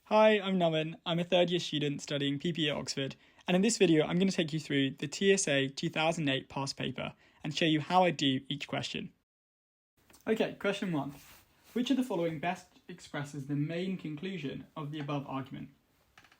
Hi, I'm Naman. I'm a third year student studying PP at Oxford, and in this video I'm going to take you through the TSA 2008 past paper and show you how I do each question. Okay, question 1. Which of the following best expresses the main conclusion of the above argument?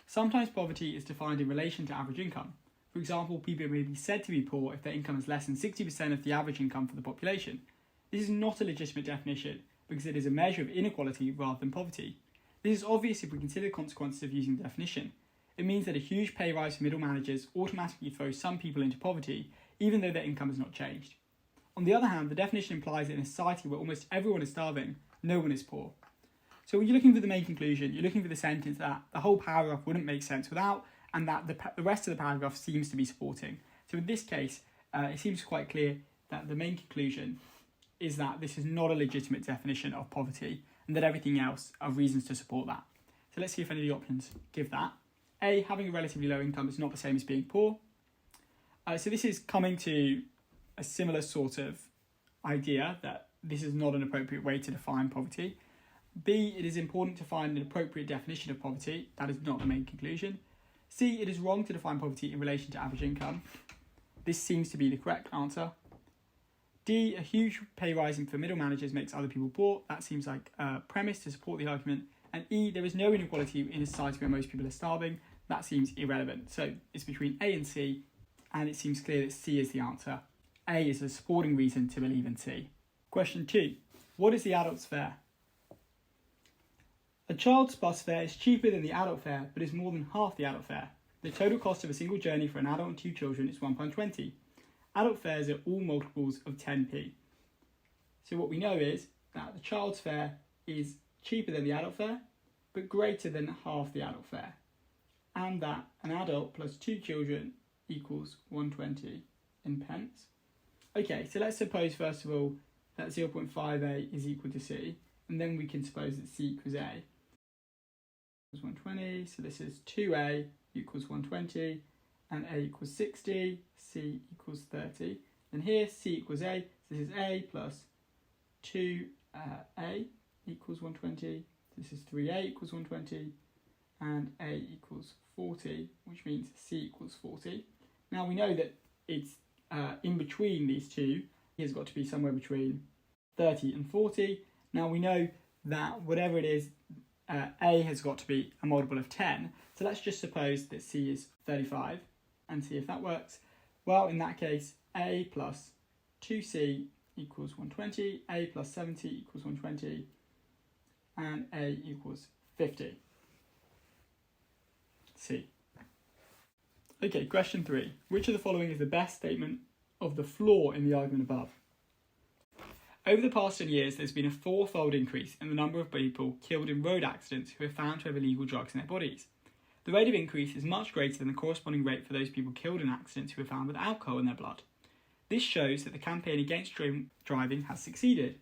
Sometimes poverty is defined in relation to average income. For example, people may be said to be poor if their income is less than 60% of the average income for the population. This is not a legitimate definition because it is a measure of inequality rather than poverty. This is obvious if we consider the consequences of using the definition. It means that a huge pay rise for middle managers automatically throws some people into poverty, even though their income has not changed. On the other hand, the definition implies that in a society where almost everyone is starving, no one is poor. So when you're looking for the main conclusion, you're looking for the sentence that the whole paragraph wouldn't make sense without, and that the rest of the paragraph seems to be supporting. So in this case, it seems quite clear that the main conclusion is that this is not a legitimate definition of poverty, and that everything else are reasons to support that. So let's see if any of the options give that. A, having a relatively low income is not the same as being poor. So this is coming to a similar sort of idea that this is not an appropriate way to define poverty. B, it is important to find an appropriate definition of poverty. That is not the main conclusion. C, it is wrong to define poverty in relation to average income. This seems to be the correct answer. D, a huge pay rising for middle managers makes other people poor. That seems like a premise to support the argument. And E, there is no inequality in a society where most people are starving. That seems irrelevant. So it's between A and C, and it seems clear that C is the answer. A is a supporting reason to believe in C. Question 2. What is the adult's fare? A child's bus fare is cheaper than the adult fare, but is more than half the adult fare. The total cost of a single journey for an adult and two children is £1.20. Adult fares are all multiples of 10p. So what we know is that the child's fare is cheaper than the adult fare, but greater than half the adult fare. And that an adult plus two children equals 120 in pence. Okay, so let's suppose first of all that 0.5a is equal to c, and then we can suppose that c equals a. Equals 120, so this is 2a equals 120, and a equals 60, c equals 30. And here c equals a, so this is a plus 2a equals 120, this is 3a equals 120, and a equals 40, which means c equals 40. Now we know that it's in between these two, it's got to be somewhere between 30 and 40. Now we know that whatever it is, a has got to be a multiple of 10, so let's just suppose that c is 35 and see if that works. Well, in that case, a plus 2c equals 120, a plus 70 equals 120, and a equals 50. C. Okay, question 3. Which of the following is the best statement of the flaw in the argument above? Over the past 10 years, there's been a fourfold increase in the number of people killed in road accidents who are found to have illegal drugs in their bodies. The rate of increase is much greater than the corresponding rate for those people killed in accidents who are found with alcohol in their blood. This shows that the campaign against drink driving has succeeded.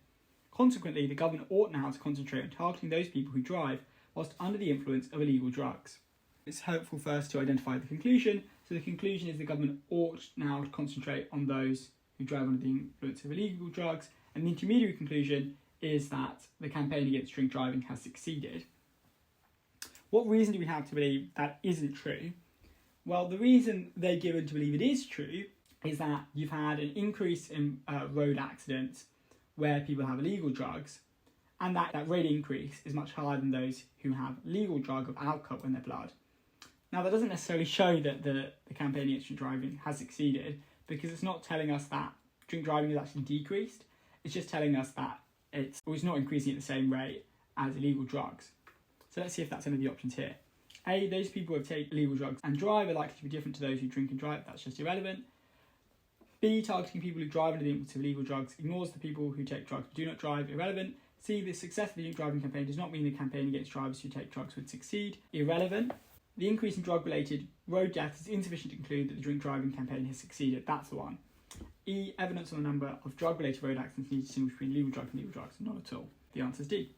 Consequently, the government ought now to concentrate on targeting those people who drive whilst under the influence of illegal drugs. It's helpful first to identify the conclusion. So the conclusion is the government ought now to concentrate on those who drive under the influence of illegal drugs, and the intermediary conclusion is that the campaign against drink driving has succeeded. What reason do we have to believe that isn't true? Well, the reason they're given to believe it is true is that you've had an increase in road accidents where people have illegal drugs, and that rate increase is much higher than those who have legal drug of alcohol in their blood. Now, that doesn't necessarily show that the campaign against drink driving has succeeded, because it's not telling us that drink driving has actually decreased. It's just telling us that it's not increasing at the same rate as illegal drugs. So let's see if that's any of the options here. A, those people who have taken illegal drugs and drive are likely to be different to those who drink and drive. That's just irrelevant. B, targeting people who drive under the influence of illegal drugs ignores the people who take drugs but do not drive. Irrelevant. C, the success of the drink driving campaign does not mean the campaign against drivers who take drugs would succeed. Irrelevant. The increase in drug-related road deaths is insufficient to conclude that the drink driving campaign has succeeded. That's the one. E, evidence on the number of drug-related road accidents needs to distinguish between legal drugs and illegal drugs. Not at all. The answer is D.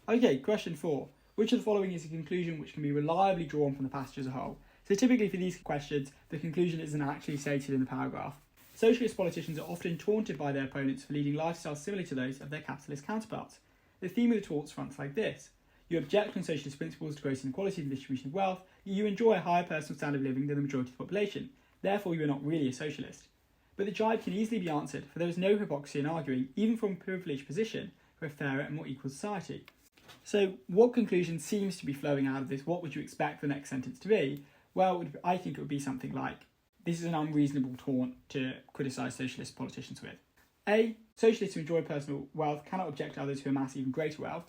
Okay, question 4. Which of the following is a conclusion which can be reliably drawn from the passage as a whole? So typically for these questions, the conclusion isn't actually stated in the paragraph. Socialist politicians are often taunted by their opponents for leading lifestyles similar to those of their capitalist counterparts. The theme of the taunts runs like this: you object on socialist principles to gross inequality and distribution of wealth, you enjoy a higher personal standard of living than the majority of the population. Therefore, you are not really a socialist. But the jibe can easily be answered, for there is no hypocrisy in arguing, even from a privileged position, for a fairer and more equal society. So, what conclusion seems to be flowing out of this? What would you expect the next sentence to be? Well, I think it would be something like, this is an unreasonable taunt to criticise socialist politicians with. A. Socialists who enjoy personal wealth cannot object to others who amass even greater wealth.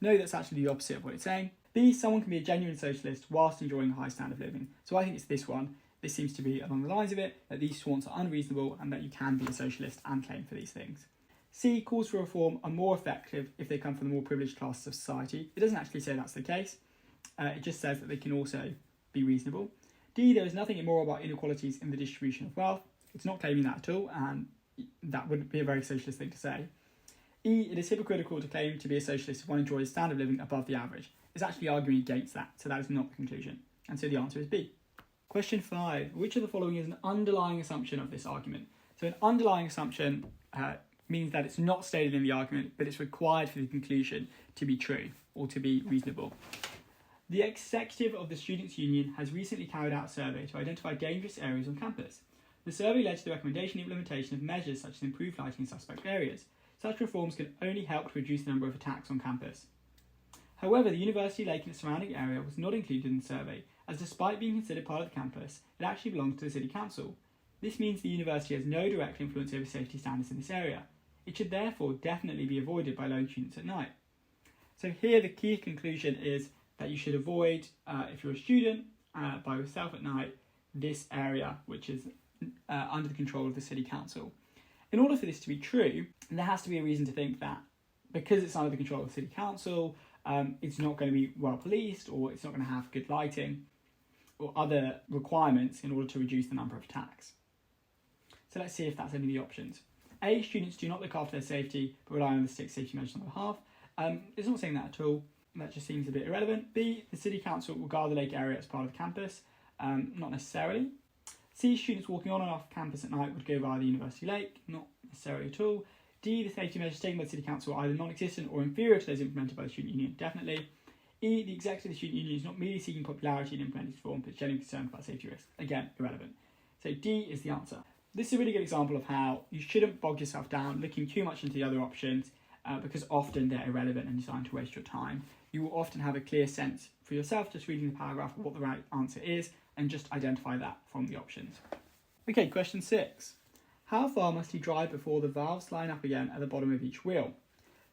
No, that's actually the opposite of what it's saying. B. Someone can be a genuine socialist whilst enjoying a high standard of living. So I think it's this one. This seems to be along the lines of it, that these taunts are unreasonable and that you can be a socialist and claim for these things. C. Calls for reform are more effective if they come from the more privileged classes of society. It doesn't actually say that's the case. It just says that they can also be reasonable. D. There is nothing immoral about inequalities in the distribution of wealth. It's not claiming that at all, and that wouldn't be a very socialist thing to say. E. It is hypocritical to claim to be a socialist if one enjoys a standard of living above the average. It's actually arguing against that, so that is not the conclusion. And so the answer is B. Question 5. Which of the following is an underlying assumption of this argument? So an underlying assumption means that it's not stated in the argument, but it's required for the conclusion to be true or to be reasonable. The executive of the Students' Union has recently carried out a survey to identify dangerous areas on campus. The survey led to the recommendation and implementation of measures such as improved lighting in suspect areas. Such reforms can only help to reduce the number of attacks on campus. However, the University Lake and its surrounding area was not included in the survey, as despite being considered part of the campus, it actually belongs to the City Council. This means the university has no direct influence over safety standards in this area. It should therefore definitely be avoided by lone students at night. So here the key conclusion is that you should avoid, if you're a student, by yourself at night, this area which is under the control of the City Council. In order for this to be true, there has to be a reason to think that because it's under the control of the City Council, it's not going to be well policed, or it's not going to have good lighting or other requirements in order to reduce the number of attacks. So let's see if that's any of the options. A. Students do not look after their safety but rely on the state safety measures on their behalf. It's not saying that at all. That just seems a bit irrelevant. B. The City Council will guard the lake area as part of the campus. Not necessarily. C. Students walking on and off campus at night would go via the University Lake. Not necessarily at all. D. The safety measures taken by the City Council are either non-existent or inferior to those implemented by the Student Union. Definitely. E. The executive of the Student Union is not merely seeking popularity in implementing reform, but genuinely concerned about safety risks. Again, irrelevant. So D is the answer. This is a really good example of how you shouldn't bog yourself down looking too much into the other options because often they're irrelevant and designed to waste your time. You will often have a clear sense for yourself just reading the paragraph of what the right answer is and just identify that from the options. Okay, question 6. How far must he drive before the valves line up again at the bottom of each wheel?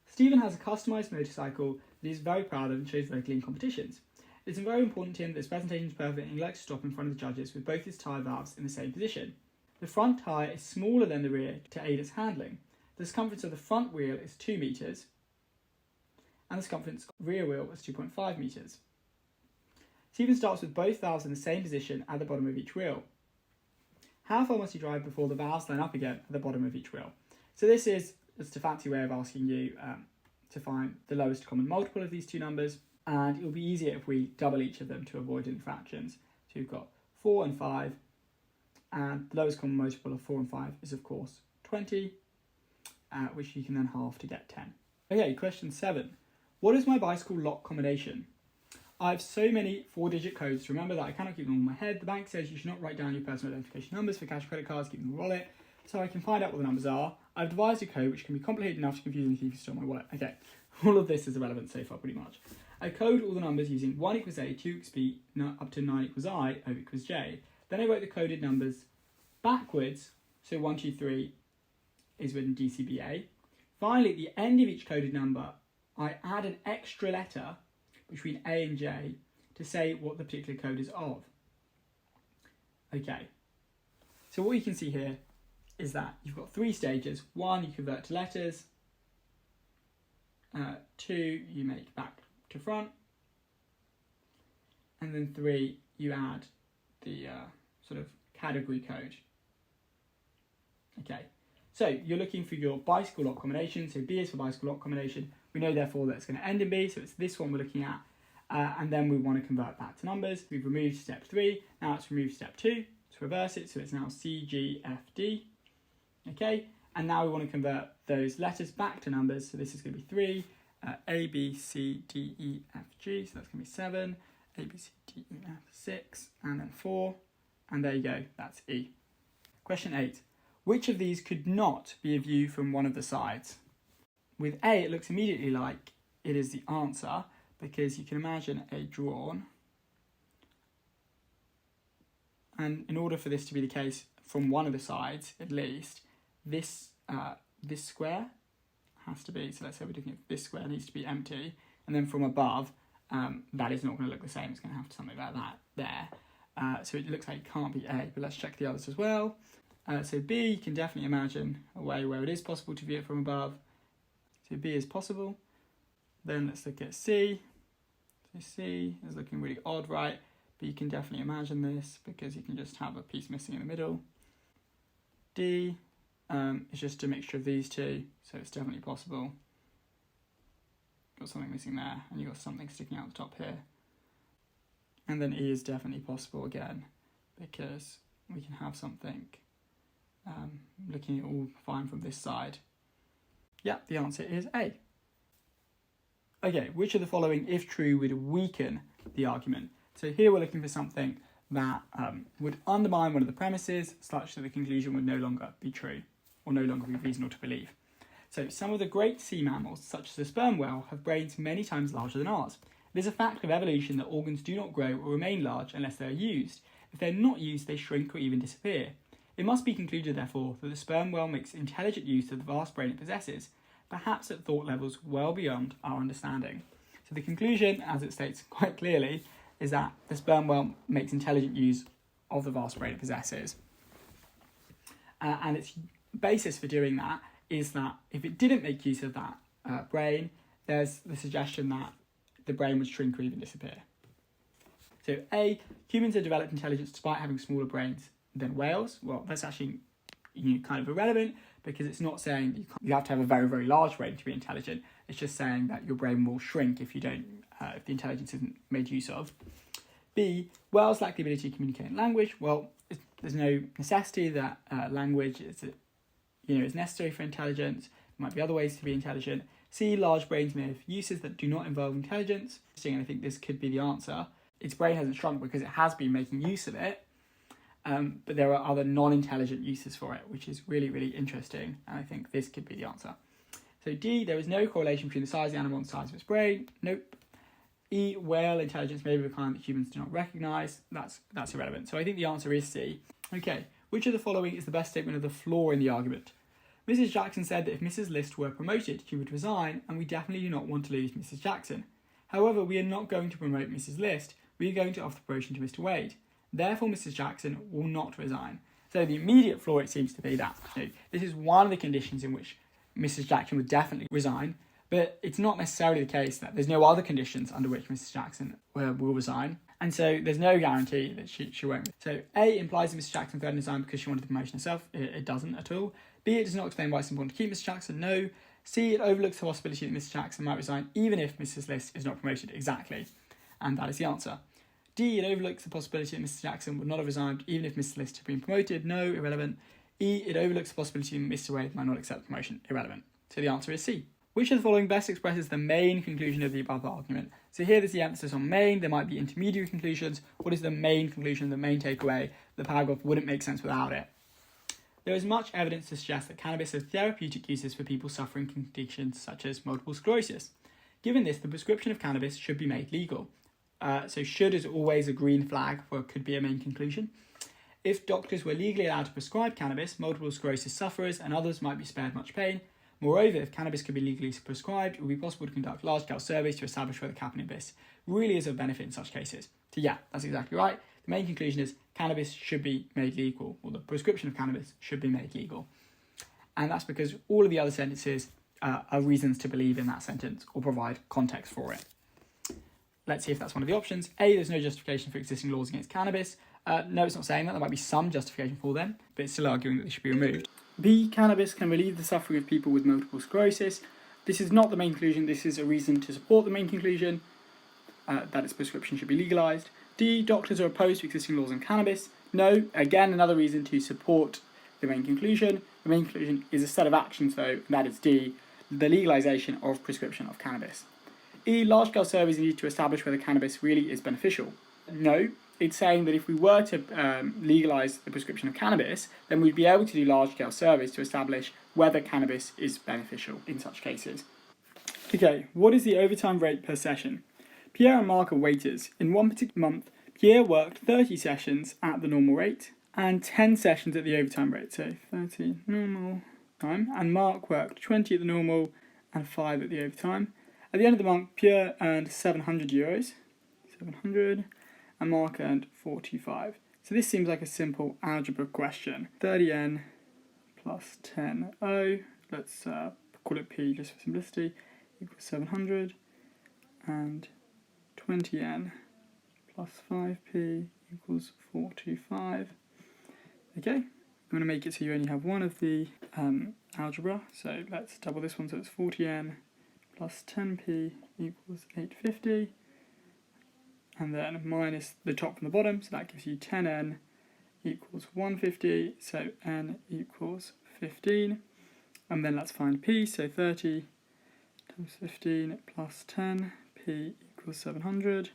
Stephen has a customised motorcycle that he is very proud of and shows regularly in competitions. It's very important to him that his presentation is perfect and he likes to stop in front of the judges with both his tyre valves in the same position. The front tyre is smaller than the rear to aid its handling. The circumference of the front wheel is 2 metres and the circumference of the rear wheel is 2.5 metres. Stephen starts with both valves in the same position at the bottom of each wheel. How far must he drive before the valves line up again at the bottom of each wheel? So this is just a fancy way of asking you to find the lowest common multiple of these two numbers, and it will be easier if we double each of them to avoid any fractions. So you've got 4 and 5, and the lowest common multiple of 4 and 5 is of course 20, which you can then halve to get 10. Okay, question 7. What is my bicycle lock combination? I have so many 4-digit codes to remember that I cannot keep them in my head. The bank says you should not write down your personal identification numbers for cash or credit cards, keep them in the wallet, so I can find out what the numbers are. I've devised a code which can be complicated enough to confuse me if you store my wallet. Okay, all of this is irrelevant so far pretty much. I code all the numbers using 1 equals A, 2 equals B, up to 9 equals I, O equals J. Then I wrote the coded numbers backwards, so 1, 2, 3 is written DCBA. Finally, at the end of each coded number, I add an extra letter between A and J to say what the particular code is of. Okay, so what you can see here is that you've got 3 stages. 1, you convert to letters. 2, you make back to front. And then 3, you add the sort of category code. Okay, so you're looking for your bicycle lock combination. So B is for bicycle lock combination. We know therefore that it's going to end in B, so it's this one we're looking at. And then we want to convert that to numbers. We've removed step 3. Now let's remove step 2 to reverse it. So it's now C, G, F, D. Okay, and now we want to convert those letters back to numbers. So this is going to be 3, A, B, C, D, E, F, G. So that's going to be 7. A, B, C, D, E, F, 6. And then 4. And there you go, that's E. Question 8. Which of these could not be a view from one of the sides? With A, it looks immediately like it is the answer, because you can imagine A drawn. And in order for this to be the case from one of the sides, at least, this square has to be, so let's say we're looking at this square needs to be empty, and then from above, that is not going to look the same. It's going to have something like that there. So it looks like it can't be A, but let's check the others as well. So B, you can definitely imagine a way where it is possible to view it from above. So B is possible. Then let's look at C. So C is looking really odd, right? But you can definitely imagine this because you can just have a piece missing in the middle. D is just a mixture of these two, so it's definitely possible. Got something missing there, and you've got something sticking out the top here. And then E is definitely possible again, because we can have something looking all fine from this side. Yeah, the answer is A. Okay, which of the following, if true, would weaken the argument? So here we're looking for something that would undermine one of the premises such that the conclusion would no longer be true or no longer be reasonable to believe. So some of the great sea mammals, such as the sperm whale, have brains many times larger than ours. It is a fact of evolution that organs do not grow or remain large unless they are used. If they are not used, they shrink or even disappear. It must be concluded, therefore, that the sperm whale makes intelligent use of the vast brain it possesses, perhaps at thought levels well beyond our understanding. So the conclusion, as it states quite clearly, is that the sperm whale makes intelligent use of the vast brain it possesses. And its basis for doing that is that if it didn't make use of that brain, there's the suggestion that the brain would shrink or even disappear. So A, humans have developed intelligence despite having smaller brains than whales. Well, that's actually kind of irrelevant, because it's not saying you have to have a very, very large brain to be intelligent. It's just saying that your brain will shrink if you don't, if the intelligence isn't made use of. B, whales lack the ability to communicate in language. Well, there's no necessity that language is necessary for intelligence. There might be other ways to be intelligent. C, large brains may have uses that do not involve intelligence. And I think this could be the answer. Its brain hasn't shrunk because it has been making use of it. But there are other non-intelligent uses for it, which is really, really interesting. And I think this could be the answer. So D, there is no correlation between the size of the animal and the size of its brain. Nope. E, whale intelligence may be of a kind that humans do not recognise. That's irrelevant. So I think the answer is C. Okay, which of the following is the best statement of the flaw in the argument? Mrs. Jackson said that if Mrs. List were promoted, she would resign, and we definitely do not want to lose Mrs. Jackson. However, we are not going to promote Mrs. List. We are going to offer the promotion to Mr. Wade. Therefore, Mrs. Jackson will not resign. So the immediate flaw, it seems to be that this is one of the conditions in which Mrs. Jackson would definitely resign, but it's not necessarily the case that there's no other conditions under which Mrs. Jackson will resign. And so there's no guarantee that she won't. So A implies that Mrs. Jackson failed to resign because she wanted the promotion herself. It doesn't at all. B, it does not explain why it's important to keep Mrs. Jackson. No. C, it overlooks the possibility that Mrs. Jackson might resign even if Mrs. List is not promoted. Exactly. And that is the answer. D, it overlooks the possibility that Mrs. Jackson would not have resigned even if Mrs. List had been promoted. No, irrelevant. E, it overlooks the possibility that Mr. Wade might not accept the promotion. Irrelevant. So the answer is C. Which of the following best expresses the main conclusion of the above argument? So here there's the emphasis on main. There might be intermediary conclusions. What is the main conclusion, the main takeaway? The paragraph wouldn't make sense without it. There is much evidence to suggest that cannabis has therapeutic uses for people suffering conditions such as multiple sclerosis. Given this, the prescription of cannabis should be made legal. So should is always a green flag for could be a main conclusion. If doctors were legally allowed to prescribe cannabis, multiple sclerosis sufferers and others might be spared much pain. Moreover, if cannabis could be legally prescribed, it would be possible to conduct large-scale surveys to establish whether cannabis really is of benefit in such cases. So yeah, that's exactly right. The main conclusion is cannabis should be made legal, or the prescription of cannabis should be made legal. And that's because all of the other sentences are reasons to believe in that sentence or provide context for it. Let's see if that's one of the options. A, there's no justification for existing laws against cannabis. No, it's not saying that. There might be some justification for them, but it's still arguing that they should be removed. B, cannabis can relieve the suffering of people with multiple sclerosis. This is not the main conclusion. This is a reason to support the main conclusion, that its prescription should be legalised. D, doctors are opposed to existing laws on cannabis. No, again, another reason to support the main conclusion. The main conclusion is a set of actions, though, and that is D. the legalisation of prescription of cannabis. E. Large-scale surveys needed to establish whether cannabis really is beneficial. No, it's saying that if we were to legalise the prescription of cannabis, then we'd be able to do large-scale surveys to establish whether cannabis is beneficial in such cases. Okay, what is the overtime rate per session? Pierre and Mark are waiters. In one particular month, Pierre worked 30 sessions at the normal rate and 10 sessions at the overtime rate, so 30 normal time, and Mark worked 20 at the normal and 5 at the overtime. At the end of the month, Pierre earned €700, 700, and Mark earned 45. So this seems like a simple algebra question. 30n plus 10o, let's call it p just for simplicity, equals 700, and 20n plus 5p equals 425. Okay, I'm going to make it so you only have one of the algebra, so let's double this one, so it's 40n plus 10p equals 850, and then minus the top from the bottom, so that gives you 10n equals 150, so n equals 15, and then let's find p, so 30 times 15 plus 10, p equals 700,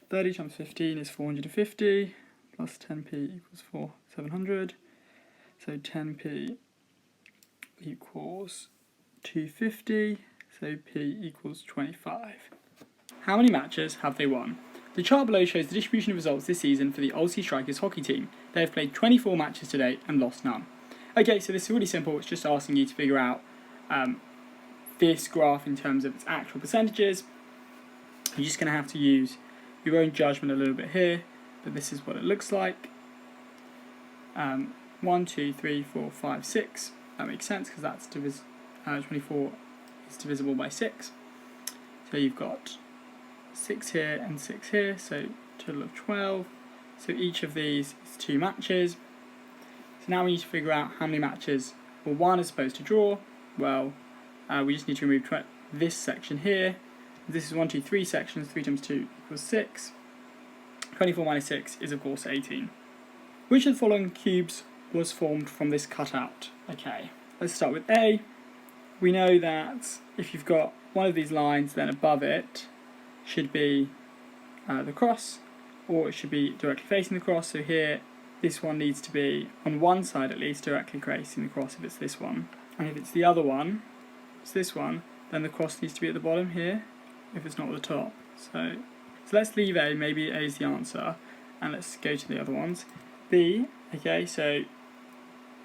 30 times 15 is 450, plus 10p equals 700, so 10p equals 250, so p equals 25. How many matches have they won? The chart below shows the distribution of results this season for the Aussie Strikers hockey team. They have played 24 matches to date and lost none. Okay, so this is really simple, it's just asking you to figure out this graph in terms of its actual percentages. You're just going to have to use your own judgment a little bit here, but this is what it looks like. 1, 2, 3, 4, 5, 6. That makes sense because that's 24 is divisible by 6. So you've got 6 here and 6 here, so total of 12. So each of these is 2 matches. So now we need to figure out how many matches, well, 1 is supposed to draw. Well, we just need to remove this section here. This is 1, 2, 3 sections. 3 times 2 equals 6. 24 minus 6 is of course 18. Which of the following cubes was formed from this cutout? Okay, let's start with A. We know that if you've got one of these lines, then above it should be the cross, or it should be directly facing the cross. So here, this one needs to be on one side at least directly facing the cross if it's this one. And if it's the other one, it's this one, then the cross needs to be at the bottom here, if it's not at the top. So let's leave A, maybe A is the answer, and let's go to the other ones. B, okay, so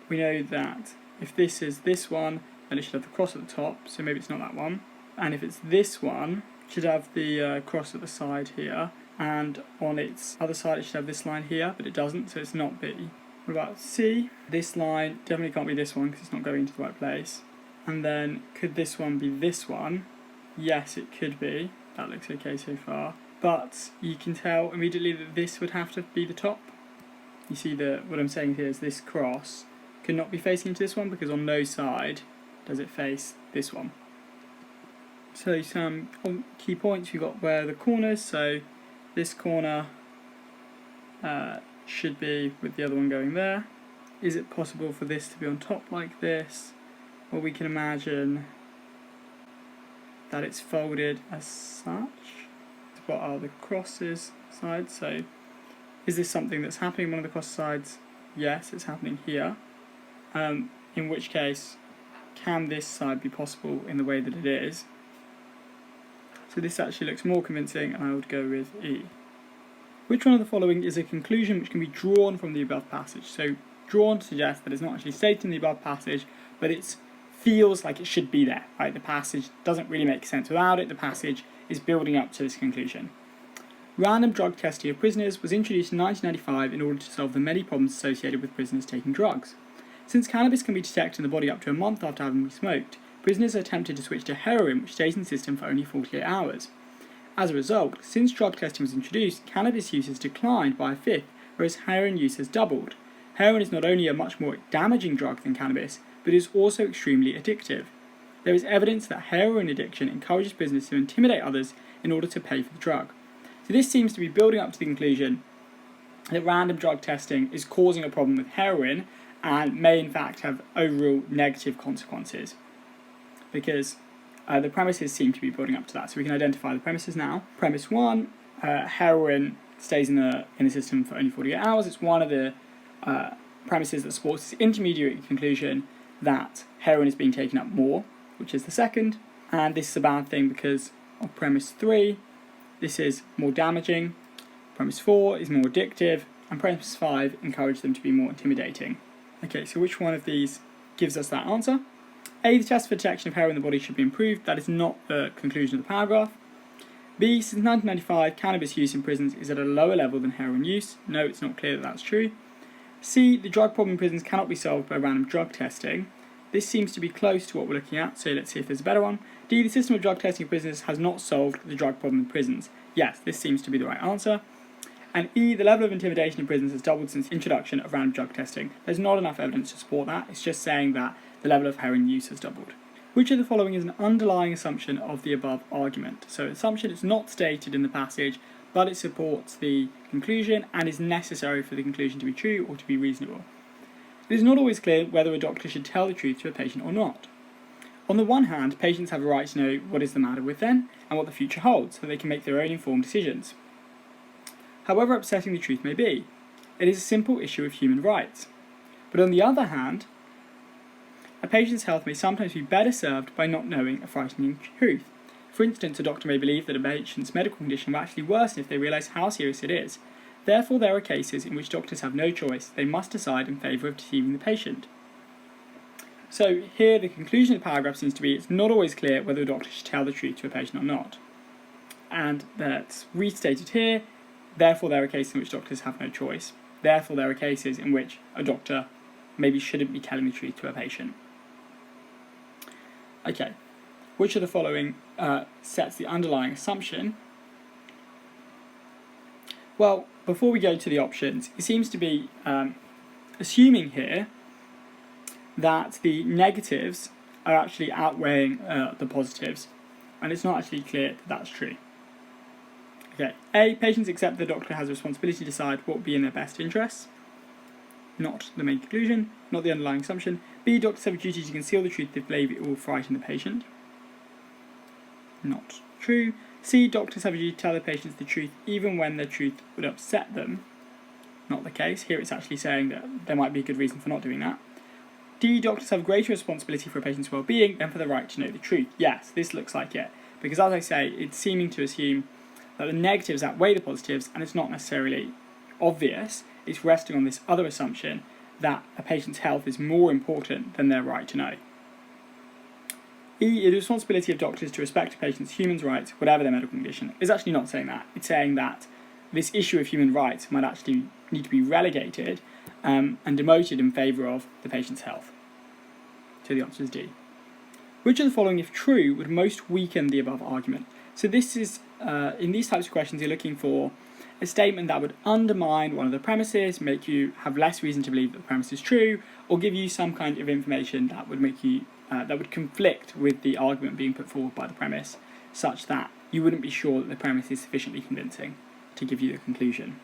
we know that if this is this one, then it should have the cross at the top, so maybe it's not that one. And if it's this one, it should have the cross at the side here, and on its other side it should have this line here, but it doesn't, so it's not B. What about C? This line definitely can't be this one because it's not going to the right place. And then could this one be this one? Yes, it could be. That looks okay so far. But you can tell immediately that this would have to be the top. You see what I'm saying here is this cross could not be facing into this one because on no side does it face this one. So some key points, you've got where the corners, so this corner should be with the other one going there. Is it possible for this to be on top like this? Well, we can imagine that it's folded as such. What are the crosses sides? So is this something that's happening on one of the cross sides? Yes, it's happening here. In which case, can this side be possible in the way that it is? So this actually looks more convincing, and I would go with E. Which one of the following is a conclusion which can be drawn from the above passage? So drawn suggests that it's not actually stated in the above passage, but it feels like it should be there. Right? The passage doesn't really make sense without it. The passage is building up to this conclusion. Random drug testing of prisoners was introduced in 1995 in order to solve the many problems associated with prisoners taking drugs. Since cannabis can be detected in the body up to a month after having been smoked, prisoners are tempted to switch to heroin, which stays in the system for only 48 hours. As a result, since drug testing was introduced, cannabis use has declined by a fifth, whereas heroin use has doubled. Heroin is not only a much more damaging drug than cannabis, but is also extremely addictive. There is evidence that heroin addiction encourages prisoners to intimidate others in order to pay for the drug. So this seems to be building up to the conclusion that random drug testing is causing a problem with heroin and may in fact have overall negative consequences. because the premises seem to be building up to that. So we can identify the premises now. Premise 1, heroin stays in the system for only 48 hours. It's one of the premises that supports this intermediate conclusion that heroin is being taken up more, which is the second. And this is a bad thing because of premise 3, this is more damaging. Premise 4 is more addictive. And premise 5 encourages them to be more intimidating. Okay, so which one of these gives us that answer? A, the test for detection of heroin in the body should be improved. That is not the conclusion of the paragraph. B, since 1995, cannabis use in prisons is at a lower level than heroin use. No, it's not clear that that's true. C, the drug problem in prisons cannot be solved by random drug testing. This seems to be close to what we're looking at, so let's see if there's a better one. D, the system of drug testing in prisons has not solved the drug problem in prisons. Yes, this seems to be the right answer. And E, the level of intimidation in prisons has doubled since the introduction of random drug testing. There's not enough evidence to support that. It's just saying that the level of heroin use has doubled. Which of the following is an underlying assumption of the above argument? So assumption is not stated in the passage, but it supports the conclusion and is necessary for the conclusion to be true or to be reasonable. It is not always clear whether a doctor should tell the truth to a patient or not. On the one hand, patients have a right to know what is the matter with them and what the future holds, so they can make their own informed decisions. However upsetting the truth may be, it is a simple issue of human rights. But on the other hand, a patient's health may sometimes be better served by not knowing a frightening truth. For instance, a doctor may believe that a patient's medical condition will actually worsen if they realise how serious it is. Therefore, there are cases in which doctors have no choice. They must decide in favour of deceiving the patient. So here the conclusion of the paragraph seems to be it's not always clear whether a doctor should tell the truth to a patient or not. And that's restated here. Therefore, there are cases in which doctors have no choice. Therefore, there are cases in which a doctor maybe shouldn't be telling the truth to a patient. Okay, which of the following sets the underlying assumption? Well, before we go to the options, it seems to be assuming here that the negatives are actually outweighing the positives, and it's not actually clear that that's true. Okay, A, patients accept the doctor has a responsibility to decide what would be in their best interests. Not the main conclusion, not the underlying assumption. B, doctors have a duty to conceal the truth if they believe it will frighten the patient. Not true. C, doctors have a duty to tell their patients the truth even when their truth would upset them. Not the case. Here it's actually saying that there might be a good reason for not doing that. D, doctors have greater responsibility for a patient's well-being than for the right to know the truth. Yes, this looks like it. Because as I say, it's seeming to assume that the negatives outweigh the positives, and it's not necessarily obvious. It's resting on this other assumption that a patient's health is more important than their right to know. E, it is the responsibility of doctors to respect a patient's human rights, whatever their medical condition. It's actually not saying that. It's saying that this issue of human rights might actually need to be relegated and demoted in favour of the patient's health. So the answer is D. Which of the following, if true, would most weaken the above argument? So this is, in these types of questions, you're looking for a statement that would undermine one of the premises, make you have less reason to believe that the premise is true, or give you some kind of information that would make you that would conflict with the argument being put forward by the premise, such that you wouldn't be sure that the premise is sufficiently convincing to give you the conclusion.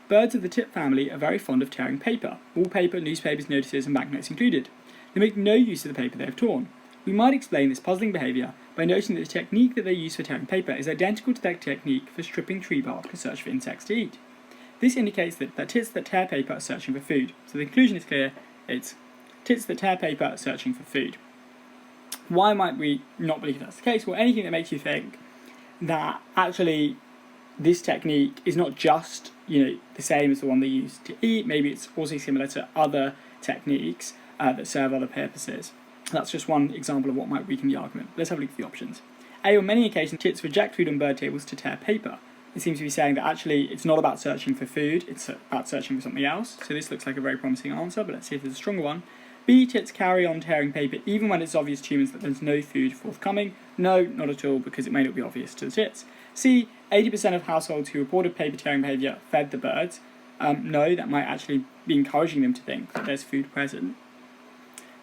Birds of the tit family are very fond of tearing paper, wallpaper, newspapers, notices, and banknotes included. They make no use of the paper they have torn. We might explain this puzzling behaviour by noting that the technique that they use for tearing paper is identical to their technique for stripping tree bark to search for insects to eat. This indicates that tits that tear paper are searching for food. So the conclusion is clear, it's tits that tear paper are searching for food. Why might we not believe that's the case? Well, anything that makes you think that actually this technique is not just, the same as the one they use to eat, maybe it's also similar to other techniques that serve other purposes. That's just one example of what might weaken the argument. Let's have a look at the options. A, on many occasions, tits reject food on bird tables to tear paper. It seems to be saying that actually it's not about searching for food, it's about searching for something else. So this looks like a very promising answer, but let's see if there's a stronger one. B, tits carry on tearing paper even when it's obvious to humans that there's no food forthcoming. No, not at all, because it may not be obvious to the tits. C, 80% of households who reported paper tearing behaviour fed the birds. No, that might actually be encouraging them to think that there's food present.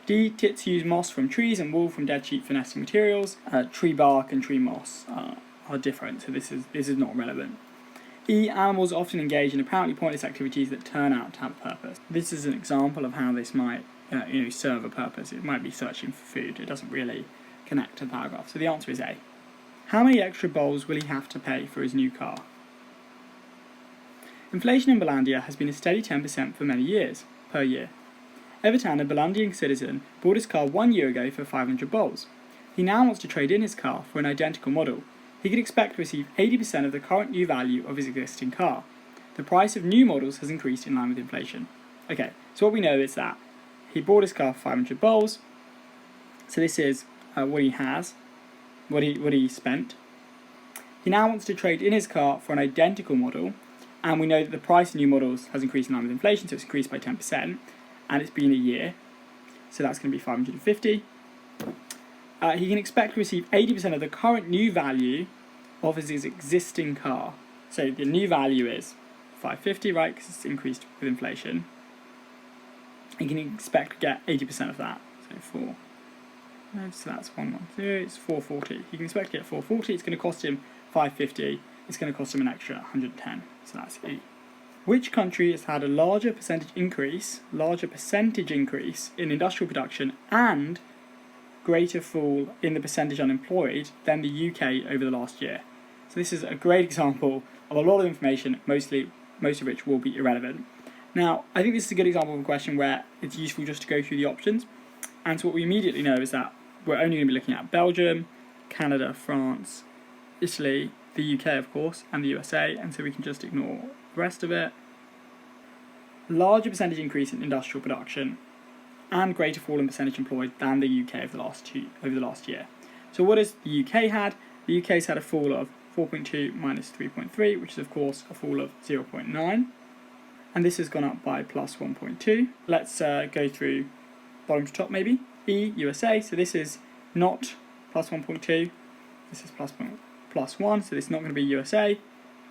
D, tits use moss from trees and wool from dead sheep for nesting materials. Tree bark and tree moss are different, so this is not relevant. E, animals often engage in apparently pointless activities that turn out to have a purpose. This is an example of how this might serve a purpose. It might be searching for food. It doesn't really connect to the paragraph. So the answer is A. How many extra bowls will he have to pay for his new car? Inflation in Bollandia has been a steady 10% for many years, per year. Everton, a Bollandian citizen, bought his car 1 year ago for 500 bowls. He now wants to trade in his car for an identical model. He can expect to receive 80% of the current new value of his existing car. The price of new models has increased in line with inflation. Okay, so what we know is that he bought his car for 500 bowls. So this is what he has, what he spent. He now wants to trade in his car for an identical model, and we know that the price of new models has increased in line with inflation, so it's increased by 10%, and it's been a year, so that's going to be 550. He can expect to receive 80% of the current new value of his existing car. So the new value is 550, right, because it's increased with inflation. He can expect to get 80% of that, so so that's 110, it's 440. He can expect to get 440, it's going to cost him 550, it's going to cost him an extra 110, so that's E. Which country has had a larger percentage increase in industrial production and greater fall in the percentage unemployed than the UK over the last year? So this is a great example of a lot of information, most of which will be irrelevant. Now, I think this is a good example of a question where it's useful just to go through the options. And so what we immediately know is that we're only going to be looking at Belgium, Canada, France, Italy, the UK of course, and the USA, and so we can just ignore the rest of it. Larger percentage increase in industrial production and greater fall in percentage employed than the UK over the last year. So what has the UK had? The UK's had a fall of 4.2 minus 3.3, which is of course a fall of 0.9, and this has gone up by plus 1.2. Let's go through bottom to top maybe. E, USA, so this is not plus 1.2, this is plus 1, so this is not going to be USA.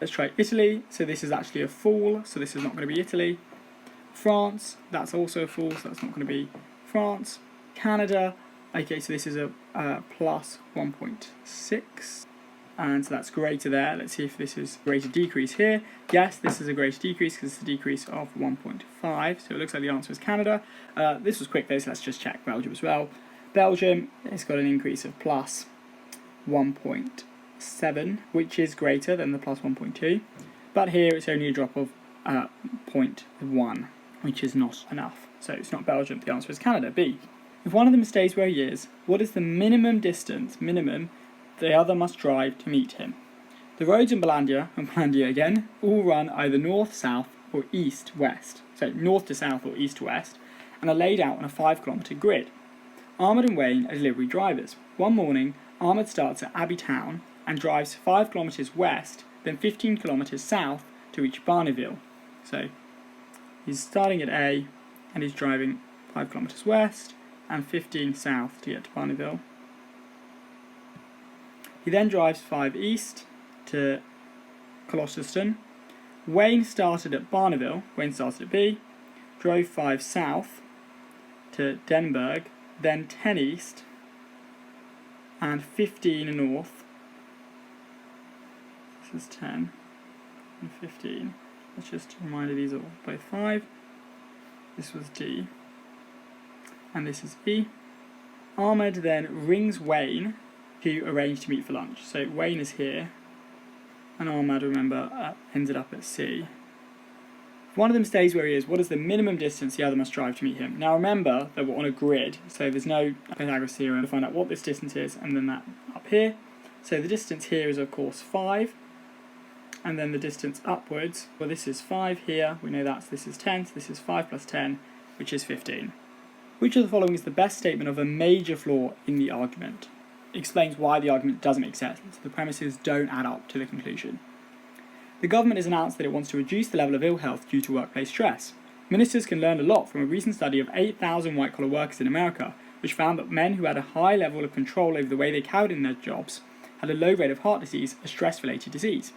Let's try Italy, so this is actually a fall, so this is not going to be Italy. France, that's also a fall, so that's not going to be France. Canada, okay, so this is a plus 1.6, and so that's greater there. Let's see if this is a greater decrease here. Yes, this is a greater decrease because it's a decrease of 1.5, so it looks like the answer is Canada. This was quick though, so let's just check Belgium as well. Belgium, it's got an increase of plus 1.7, which is greater than the plus 1.2, but here it's only a drop of 0.1, which is not enough. So it's not Belgium, the answer is Canada, B. If one of them stays where he is, what is the minimum distance, the other must drive to meet him? The roads in Bollandia, and Bollandia again, all run either north, south, or east, west. So north to south or east to west, and are laid out on a 5-kilometre grid. Ahmed and Wayne are delivery drivers. One morning, Ahmed starts at Abbey Town and drives 5 kilometres west, then 15 kilometres south to reach Barneyville. So he's starting at A and he's driving 5 kilometres west and 15 south to get to Barneyville. He then drives 5 east to Colchester. Wayne started at Barneyville, Wayne started at B, drove 5 south to Denberg, then 10 east and 15 north. This is 10 and 15. Let's just remind you these are both 5. This was D. And this is E. Ahmed then rings Wayne to arrange to meet for lunch. So Wayne is here, and Ahmed, remember, ended up at C. If one of them stays where he is, what is the minimum distance the other must drive to meet him? Now remember that we're on a grid, so there's no Pythagoras theorem to find out what this distance is, and then that up here. So the distance here is of course 5, and then the distance upwards, well this is 5 here, we know this is 10, so this is 5 plus 10, which is 15. Which of the following is the best statement of a major flaw in the argument? It explains why the argument doesn't make sense. The premises don't add up to the conclusion. The government has announced that it wants to reduce the level of ill health due to workplace stress. Ministers can learn a lot from a recent study of 8,000 white-collar workers in America, which found that men who had a high level of control over the way they carried in their jobs had a low rate of heart disease, a stress-related disease.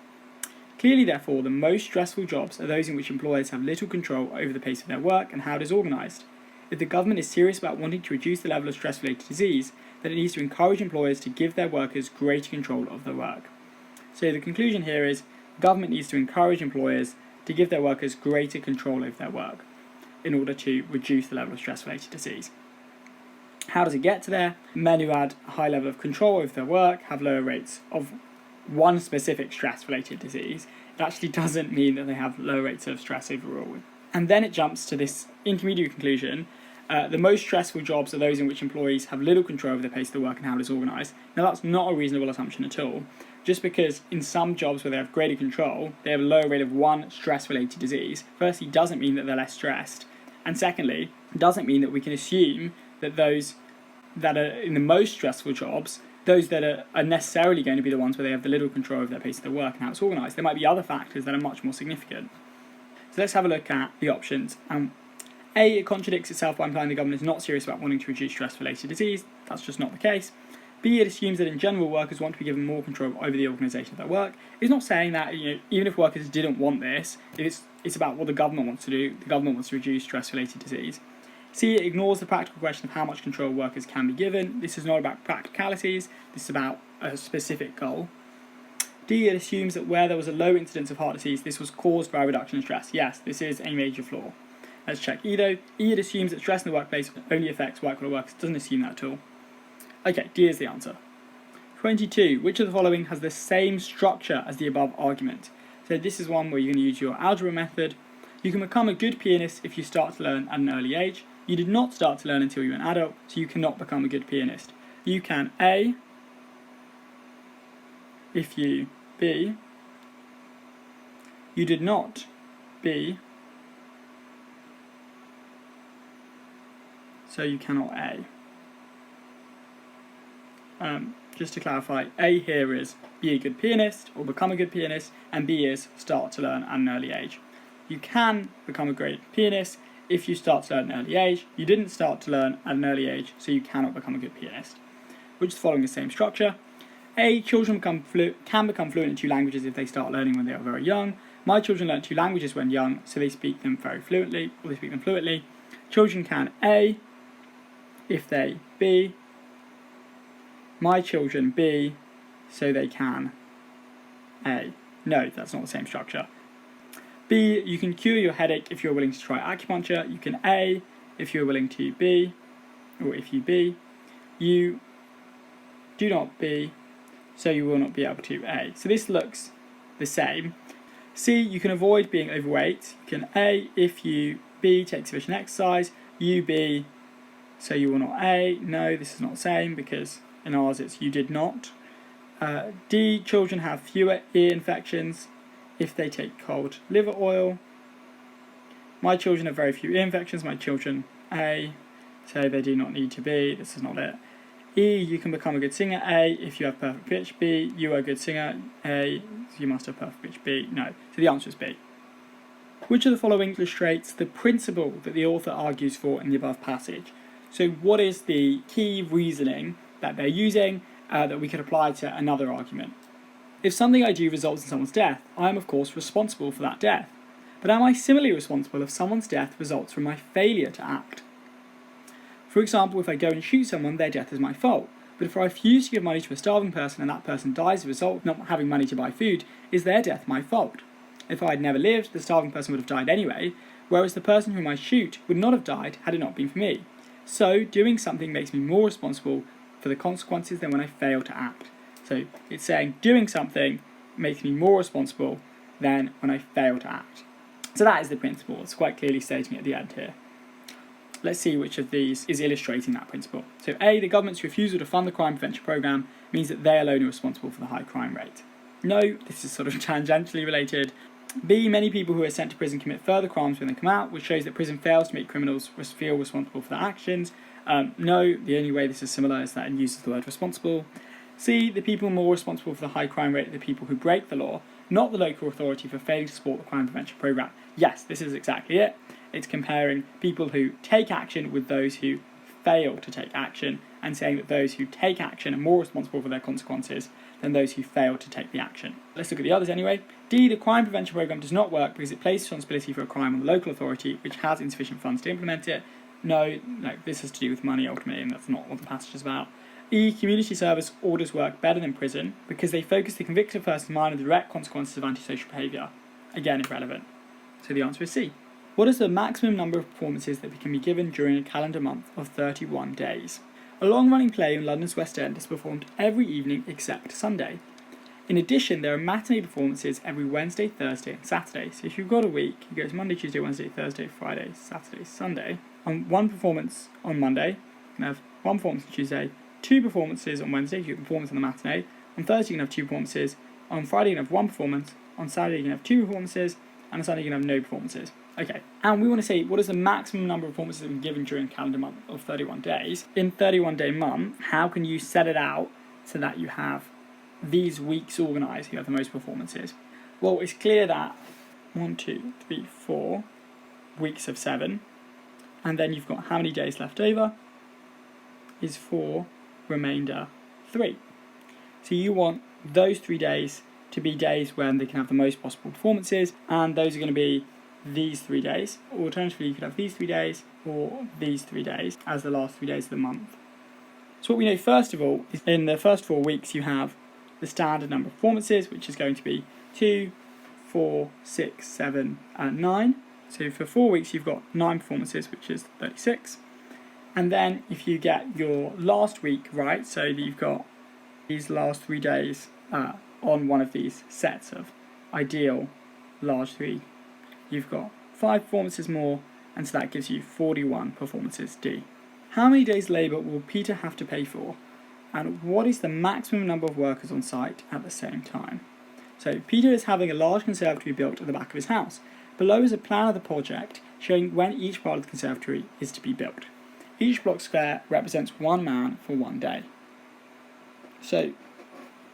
Clearly, therefore, the most stressful jobs are those in which employers have little control over the pace of their work and how it is organised. If the government is serious about wanting to reduce the level of stress-related disease, then it needs to encourage employers to give their workers greater control of their work. So the conclusion here is the government needs to encourage employers to give their workers greater control over their work in order to reduce the level of stress-related disease. How does it get to there? Men who had a high level of control over their work have lower rates of one specific stress-related disease. It actually doesn't mean that they have low rates of stress overall. And then it jumps to this intermediate conclusion. The most stressful jobs are those in which employees have little control over the pace of their work and how it is organised. Now that's not a reasonable assumption at all. Just because in some jobs where they have greater control, they have a lower rate of one stress-related disease, firstly doesn't mean that they're less stressed. And secondly, doesn't mean that we can assume that those that are in the most stressful jobs, those that are necessarily going to be the ones where they have the little control over their pace of their work and how it's organised. There might be other factors that are much more significant. So let's have a look at the options. A, it contradicts itself by implying the government is not serious about wanting to reduce stress-related disease. That's just not the case. B, it assumes that in general workers want to be given more control over the organisation of their work. It's not saying that even if workers didn't want this, it's about what the government wants to do. The government wants to reduce stress-related disease. C, it ignores the practical question of how much control workers can be given. This is not about practicalities, this is about a specific goal. D, it assumes that where there was a low incidence of heart disease, this was caused by a reduction in stress. Yes, this is a major flaw. Let's check E though. E, it assumes that stress in the workplace only affects white-collar workers. Doesn't assume that at all. Okay, D is the answer. 22, which of the following has the same structure as the above argument? So this is one where you're going to use your algebra method. You can become a good pianist if you start to learn at an early age. You did not start to learn until you were an adult, so you cannot become a good pianist. You can A, if you B, you did not B, so you cannot A. Just to clarify, A here is be a good pianist or become a good pianist, and B is start to learn at an early age. You can become a great pianist if you start to learn at an early age. You didn't start to learn at an early age, so you cannot become a good pianist. Which is following the same structure. A, children can become fluent in 2 languages if they start learning when they are very young. My children learn 2 languages when young, so they speak them very fluently, or they speak them fluently. Children can A, if they B. My children B, so they can A. No, that's not the same structure. B, you can cure your headache if you're willing to try acupuncture. You can A, if you're willing to B, or if you B. You do not B, so you will not be able to A. So this looks the same. C, you can avoid being overweight. You can A, if you B, take sufficient exercise. You B, so you will not A. No, this is not the same because in ours it's you did not. D, children have fewer ear infections if they take cold liver oil. My children have very few ear infections. My children A, so they do not need to B. This is not it. E, you can become a good singer. A, if you have perfect pitch. B, you are a good singer. A, so you must have perfect pitch. B, no. So the answer is B. Which of the following illustrates the principle that the author argues for in the above passage? So what is the key reasoning that they're using that we could apply to another argument? If something I do results in someone's death, I am of course responsible for that death. But am I similarly responsible if someone's death results from my failure to act? For example, if I go and shoot someone, their death is my fault. But if I refuse to give money to a starving person and that person dies as a result of not having money to buy food, is their death my fault? If I had never lived, the starving person would have died anyway, whereas the person whom I shoot would not have died had it not been for me. So, doing something makes me more responsible for the consequences than when I fail to act. So, it's saying doing something makes me more responsible than when I fail to act. So that is the principle. It's quite clearly stating at the end here. Let's see which of these is illustrating that principle. So A, the government's refusal to fund the crime prevention programme means that they alone are responsible for the high crime rate. No, this is sort of tangentially related. B, many people who are sent to prison commit further crimes when they come out, which shows that prison fails to make criminals feel responsible for their actions. No, the only way this is similar is that it uses the word responsible. C, the people more responsible for the high crime rate are the people who break the law, not the local authority for failing to support the crime prevention programme. Yes, this is exactly it. It's comparing people who take action with those who fail to take action, and saying that those who take action are more responsible for their consequences than those who fail to take the action. Let's look at the others anyway. D, the crime prevention programme does not work because it places responsibility for a crime on the local authority, which has insufficient funds to implement it. No, this has to do with money ultimately, and that's not what the passage is about. E, community service orders work better than prison because they focus the convicted person's mind on the direct consequences of antisocial behaviour. Again, irrelevant. So the answer is C. What is the maximum number of performances that can be given during a calendar month of 31 days? A long-running play in London's West End is performed every evening except Sunday. In addition, there are matinee performances every Wednesday, Thursday and Saturday. So if you've got a week, it goes Monday, Tuesday, Wednesday, Thursday, Friday, Saturday, Sunday. On one performance on Monday, you can have one performance on Tuesday, two performances on Wednesday, you can performance on the matinee. On Thursday you can have two performances. On Friday you can have one performance. On Saturday you can have two performances. And on Sunday you can have no performances. Okay, and we want to see what is the maximum number of performances that we given during a calendar month of 31 days. In 31-day month, how can you set it out so that you have these weeks organised who have the most performances? Well, it's clear that 1, 2, 3, 4 weeks of 7, and then you've got how many days left over is 4, remainder 3. So you want those 3 days to be days when they can have the most possible performances, and those are going to be these 3 days. Alternatively, you could have these 3 days or these 3 days as the last 3 days of the month. So what we know first of all is in the first 4 weeks you have the standard number of performances, which is going to be 2, 4, 6, 7 and 9. So for 4 weeks you've got 9 performances, which is 36. And then if you get your last week right, so that you've got these last 3 days on one of these sets of ideal large 3, you've got 5 performances more, and so that gives you 41 performances D. How many days labour will Peter have to pay for? And what is the maximum number of workers on site at the same time? So Peter is having a large conservatory built at the back of his house. Below is a plan of the project showing when each part of the conservatory is to be built. Each block square represents one man for 1 day. So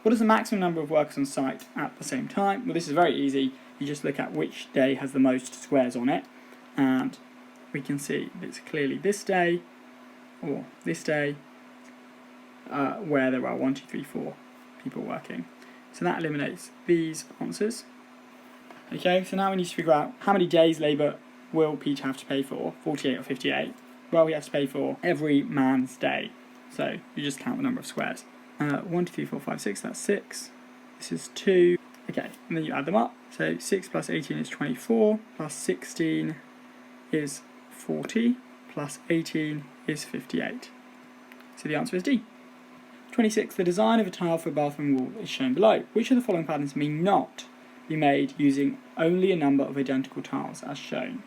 what is the maximum number of workers on site at the same time? Well, this is very easy. You just look at which day has the most squares on it, and we can see it's clearly this day or this day where there are 1, 2, 3, 4 people working. So that eliminates these answers. Okay, so now we need to figure out how many days labour will Peter have to pay for, 48 or 58? Well, we have to pay for every man's day. So you just count the number of squares. 1, 2, 3, 4, 5, 6, that's 6. This is 2. Okay, and then you add them up. So 6 plus 18 is 24, plus 16 is 40, plus 18 is 58. So the answer is D. 26. The design of a tile for a bathroom wall is shown below. Which of the following patterns may not be made using only a number of identical tiles as shown?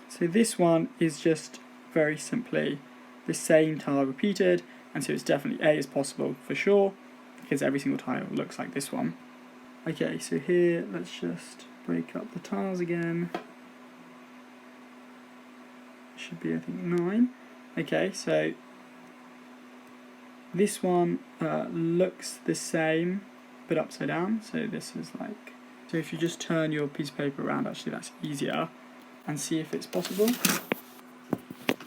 So this one is just very simply the same tile repeated, and so it's definitely A is possible for sure, because every single tile looks like this one. Okay, so here let's just break up the tiles again. Should be, I think, 9. Okay, so this one looks the same but upside down, so this is like, so if you just turn your piece of paper around, actually that's easier, and see if it's possible.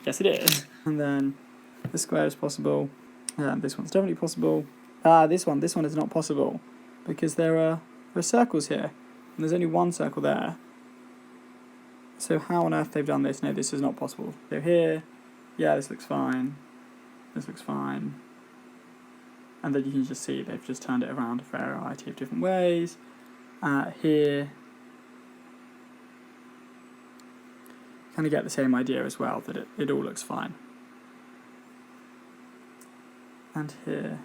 Yes, it is. And then the square is possible, this one's definitely possible. This one is not possible, because there are circles here, and there's only one circle there. So how on earth they've done this? No, this is not possible. So here, yeah, this looks fine. This looks fine. And then you can just see they've just turned it around a variety of different ways. Here, kind of get the same idea as well, that it all looks fine. And here,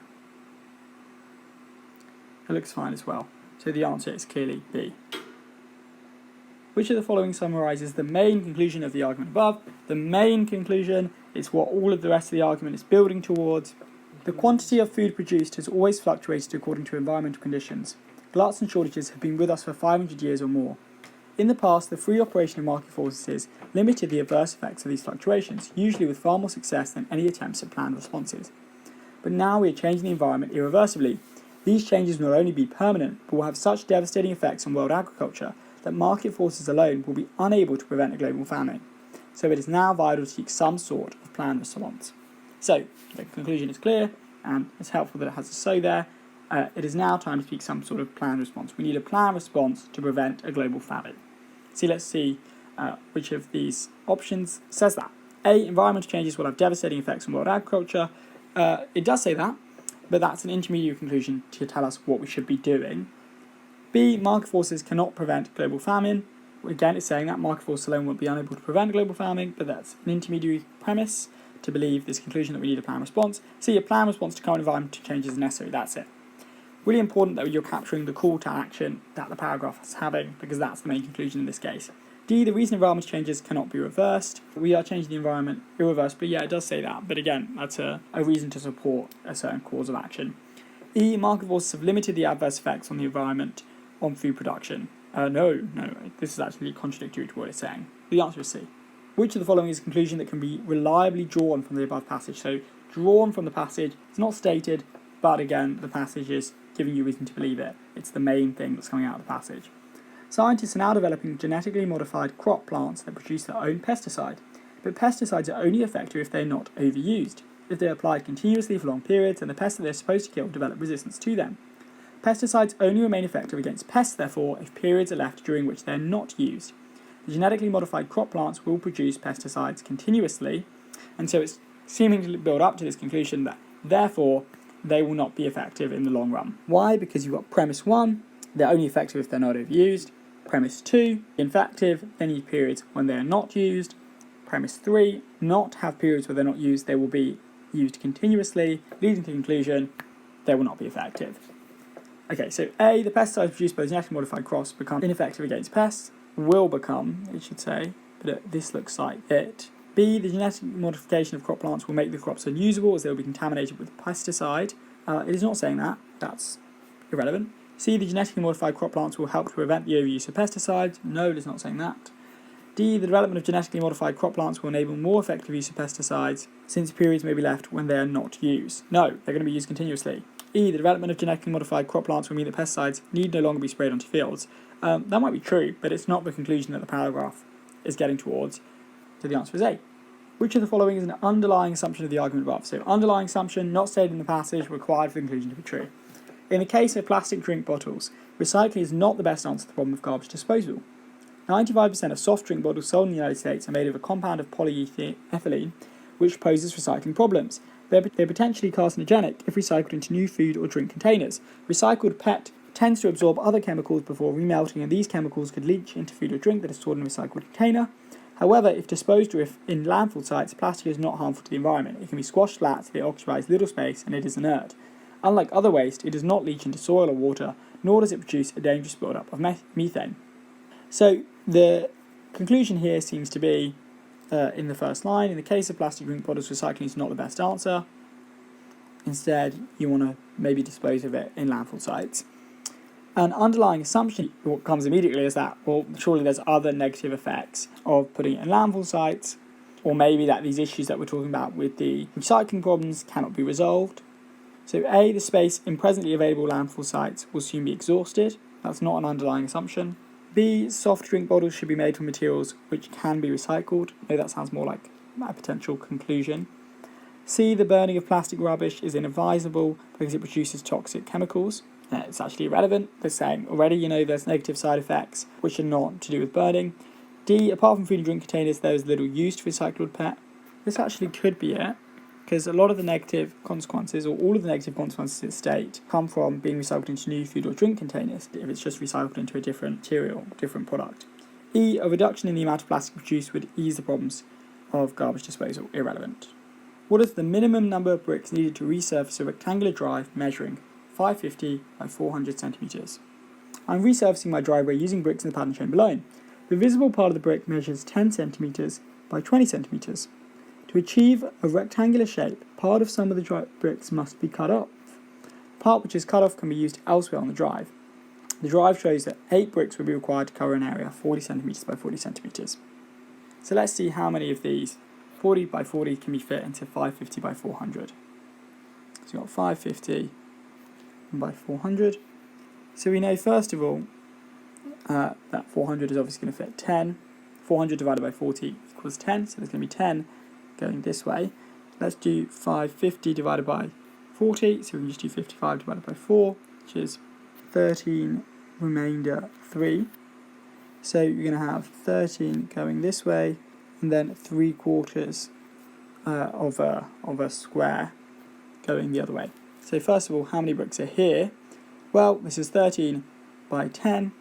it looks fine as well. So the answer is clearly B. Which of the following summarises the main conclusion of the argument above? The main conclusion is what all of the rest of the argument is building towards. The quantity of food produced has always fluctuated according to environmental conditions. Gluts and shortages have been with us for 500 years or more. In the past, the free operation of market forces limited the adverse effects of these fluctuations, usually with far more success than any attempts at planned responses. But now we are changing the environment irreversibly. These changes will not only be permanent, but will have such devastating effects on world agriculture that market forces alone will be unable to prevent a global famine. So it is now vital to seek some sort of planned response. So the conclusion is clear, and it's helpful that it has a so there. It is now time to seek some sort of planned response. We need a planned response to prevent a global famine. So let's see which of these options says that. A, environmental changes will have devastating effects on world agriculture. It does say that, but that's an intermediate conclusion to tell us what we should be doing. B, market forces cannot prevent global famine. Again, it's saying that market forces alone won't be unable to prevent global famine, but that's an intermediary premise. to believe this conclusion that we need a planned response. C, a planned response to current environmental changes is necessary. That's it. Really important that you're capturing the call to action that the paragraph is having, because that's the main conclusion in this case. D, the reason environmental changes cannot be reversed. We are changing the environment irreversibly. Yeah, it does say that, but again, that's a reason to support a certain cause of action. E, market forces have limited the adverse effects on the environment on food production. No, this is actually contradictory to what it's saying. The answer is C. Which of the following is a conclusion that can be reliably drawn from the above passage? So, drawn from the passage, it's not stated, but again, the passage is giving you reason to believe it. It's the main thing that's coming out of the passage. Scientists are now developing genetically modified crop plants that produce their own pesticide, but pesticides are only effective if they're not overused. If they're applied continuously for long periods, then the pests that they're supposed to kill develop resistance to them. Pesticides only remain effective against pests, therefore, if periods are left during which they're not used. The genetically modified crop plants will produce pesticides continuously, and so it's seeming to build up to this conclusion that, therefore, they will not be effective in the long run. Why? Because you've got premise 1, they're only effective if they're not overused. Premise 2, effective, they need periods when they are not used. Premise 3, not have periods where they're not used, they will be used continuously, leading to the conclusion they will not be effective. Okay, so A, the pesticides produced by genetically modified crops become ineffective against pests, will become, it should say, but this looks like it. B, the genetic modification of crop plants will make the crops unusable as they will be contaminated with pesticide. It is not saying that, that's irrelevant. C, the genetically modified crop plants will help to prevent the overuse of pesticides. No, it is not saying that. D, the development of genetically modified crop plants will enable more effective use of pesticides since periods may be left when they are not used. No, they're going to be used continuously. E, the development of genetically modified crop plants will mean that pesticides need no longer be sprayed onto fields. That might be true, but it's not the conclusion that the paragraph is getting towards. So the answer is A. Which of the following is an underlying assumption of the argument above? So underlying assumption, not stated in the passage, required for the conclusion to be true. In the case of plastic drink bottles, recycling is not the best answer to the problem of garbage disposal. 95% of soft drink bottles sold in the United States are made of a compound of polyethylene, which poses recycling problems. They're potentially carcinogenic if recycled into new food or drink containers. Recycled PET tends to absorb other chemicals before remelting, and these chemicals could leach into food or drink that is stored in a recycled container. However, if disposed of in landfill sites, plastic is not harmful to the environment. It can be squashed flat, so it occupies little space, and it is inert. Unlike other waste, it does not leach into soil or water, nor does it produce a dangerous buildup of methane. So the conclusion here seems to be, in the first line, in the case of plastic drink bottles, recycling is not the best answer. Instead, you want to maybe dispose of it in landfill sites. An underlying assumption, what comes immediately is that, well, surely there's other negative effects of putting it in landfill sites, or maybe that these issues that we're talking about with the recycling problems cannot be resolved. So A, the space in presently available landfill sites will soon be exhausted. That's not an underlying assumption. B, soft drink bottles should be made from materials which can be recycled. Maybe that sounds more like a potential conclusion. C, the burning of plastic rubbish is inadvisable because it produces toxic chemicals. It's actually irrelevant. They're saying already, there's negative side effects which are not to do with burning. D, apart from food and drink containers, there is little use to recycled PET. This actually could be it, because a lot of the negative consequences, or all of the negative consequences of state, come from being recycled into new food or drink containers if it's just recycled into a different material, different product. E, a reduction in the amount of plastic produced would ease the problems of garbage disposal. Irrelevant. What is the minimum number of bricks needed to resurface a rectangular drive measuring 550 by 400 centimetres? I'm resurfacing my driveway using bricks in the pattern shown below. The visible part of the brick measures 10 centimetres by 20 centimetres. To achieve a rectangular shape, part of some of the bricks must be cut off. The part which is cut off can be used elsewhere on the drive. The drive shows that 8 bricks will be required to cover an area 40 centimetres by 40 centimetres. So let's see how many of these 40 by 40 can be fit into 550 by 400. So you've got 550 by 400. So we know first of all that 400 is obviously going to fit 10. 400 divided by 40 equals 10, so there's going to be 10 going this way. Let's do 550 divided by 40, so we can just do 55 divided by 4, which is 13 remainder 3. So you're going to have 13 going this way, and then 3/4 of a square going the other way. So first of all, how many bricks are here? Well, this is 13 by 10.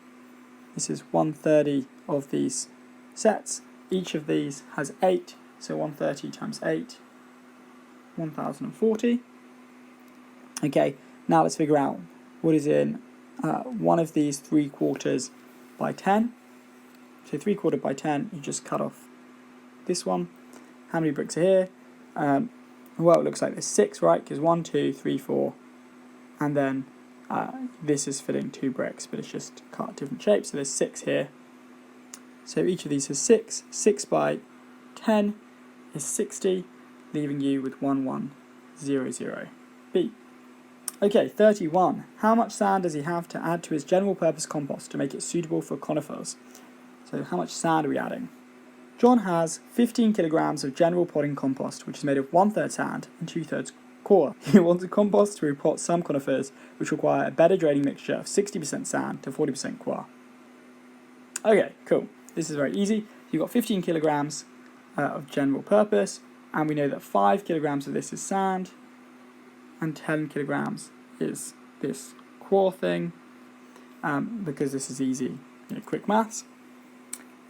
This is 1/30 of these sets. Each of these has 8, so 130 times 8 1040. Okay, now let's figure out what is in one of these 3/4 by 10. So 3/4 by 10, you just cut off this one. How many bricks are here? Well, it looks like there's 6, right? Because 1, 2, 3, 4, and then this is filling 2 bricks, but it's just cut different shapes. So there's 6 here. So each of these has 6. 6 by 10 is 60, leaving you with 1100B. Okay, 31. How much sand does he have to add to his general purpose compost to make it suitable for conifers? So how much sand are we adding? John has 15 kilograms of general potting compost, which is made of 1/3 sand and 2/3 coir. He wants a compost to repot some conifers, which require a better draining mixture of 60% sand to 40% coir. Okay, cool. This is very easy. You've got 15 kilograms of general purpose, and we know that 5 kilograms of this is sand, and 10 kilograms is this coir thing, because this is easy, quick maths.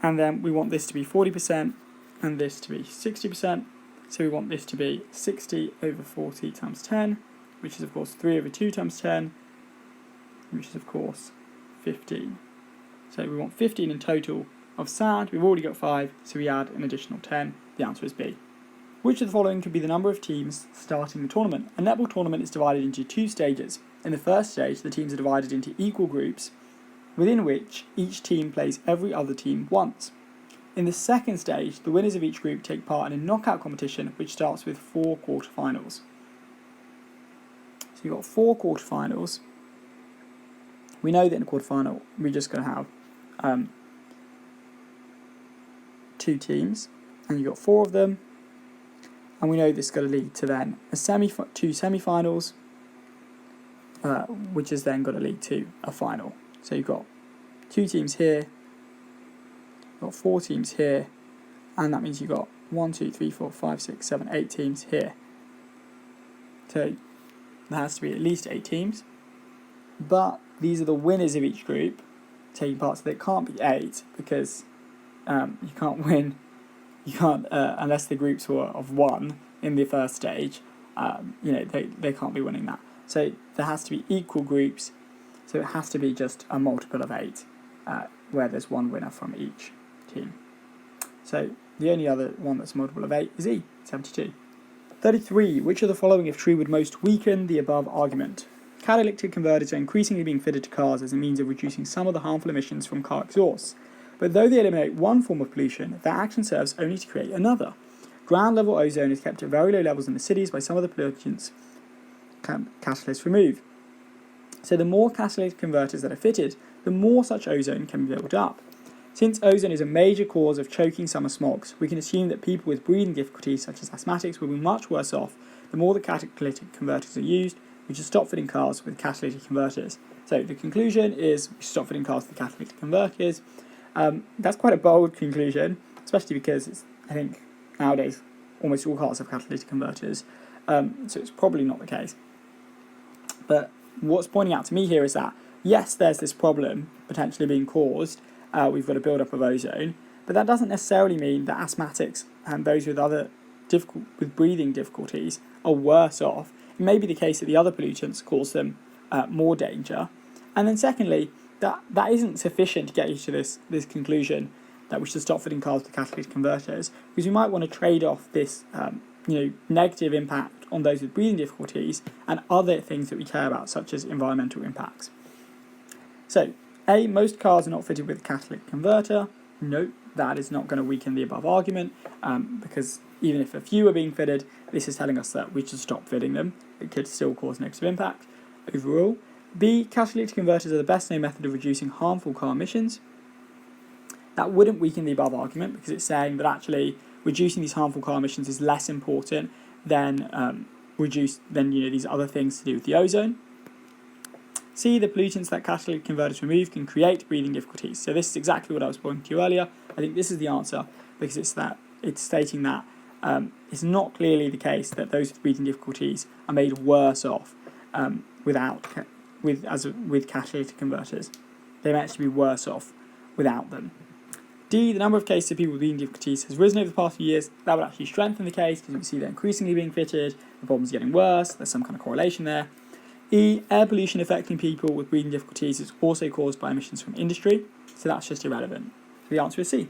And then we want this to be 40% and this to be 60%. So we want this to be 60 over 40 times 10, which is of course 3 over 2 times 10, which is of course 15. So we want 15 in total of sand. We've already got 5, so we add an additional 10. The answer is B. Which of the following could be the number of teams starting the tournament? A netball tournament is divided into 2 stages. In the first stage, the teams are divided into equal groups, within which each team plays every other team once. In the second stage, the winners of each group take part in a knockout competition which starts with 4 quarterfinals. So you've got 4 quarterfinals. We know that in a quarterfinal we're just going to have 2 teams, and you've got 4 of them, and we know this is going to lead to then 2 semi-finals, which is then going to lead to a final. So you've got 2 teams here, you've got 4 teams here, and that means you've got 1, 2, 3, 4, 5, 6, 7, 8 teams here. So there has to be at least 8 teams, but these are the winners of each group taking part, so there can't be 8 because you can't win. You can't unless the groups were of 1 in the first stage. They can't be winning that. So there has to be equal groups. So it has to be just a multiple of 8, where there's 1 winner from each team. So the only other one that's a multiple of 8 is E, 72. 33. Which of the following, if true, would most weaken the above argument? Catalytic converters are increasingly being fitted to cars as a means of reducing some of the harmful emissions from car exhausts. But though they eliminate one form of pollution, their action serves only to create another. Ground level ozone is kept at very low levels in the cities by some of the pollutants catalysts remove. So the more catalytic converters that are fitted, the more such ozone can be built up. Since ozone is a major cause of choking summer smogs, we can assume that people with breathing difficulties such as asthmatics will be much worse off the more the catalytic converters are used. We should stop fitting cars with catalytic converters. So the conclusion is we should stop fitting cars with catalytic converters. That's quite a bold conclusion, especially because I think nowadays almost all cars have catalytic converters, so it's probably not the case. But what's pointing out to me here is that, yes, there's this problem potentially being caused, we've got a build-up of ozone, but that doesn't necessarily mean that asthmatics and those with with breathing difficulties are worse off. It may be the case that the other pollutants cause them more danger. And then secondly, that isn't sufficient to get you to this conclusion that we should stop fitting cars with catalytic converters, because we might want to trade off this negative impact on those with breathing difficulties and other things that we care about, such as environmental impacts. So, A, most cars are not fitted with a catalytic converter. No, that is not going to weaken the above argument, because even if a few are being fitted, this is telling us that we should stop fitting them. It could still cause negative impact overall. B, catalytic converters are the best known method of reducing harmful car emissions. That wouldn't weaken the above argument, because it's saying that actually reducing these harmful car emissions is less important than these other things to do with the ozone. C, the pollutants that catalytic converters remove can create breathing difficulties. So this is exactly what I was pointing to earlier. I think this is the answer, because it's stating that it's not clearly the case that those with breathing difficulties are made worse off with catalytic converters. They may actually be worse off without them. D, the number of cases of people with breathing difficulties has risen over the past few years. That would actually strengthen the case because we see they're increasingly being fitted, the problem's getting worse, there's some kind of correlation there. E, air pollution affecting people with breathing difficulties is also caused by emissions from industry, so that's just irrelevant. So the answer is C.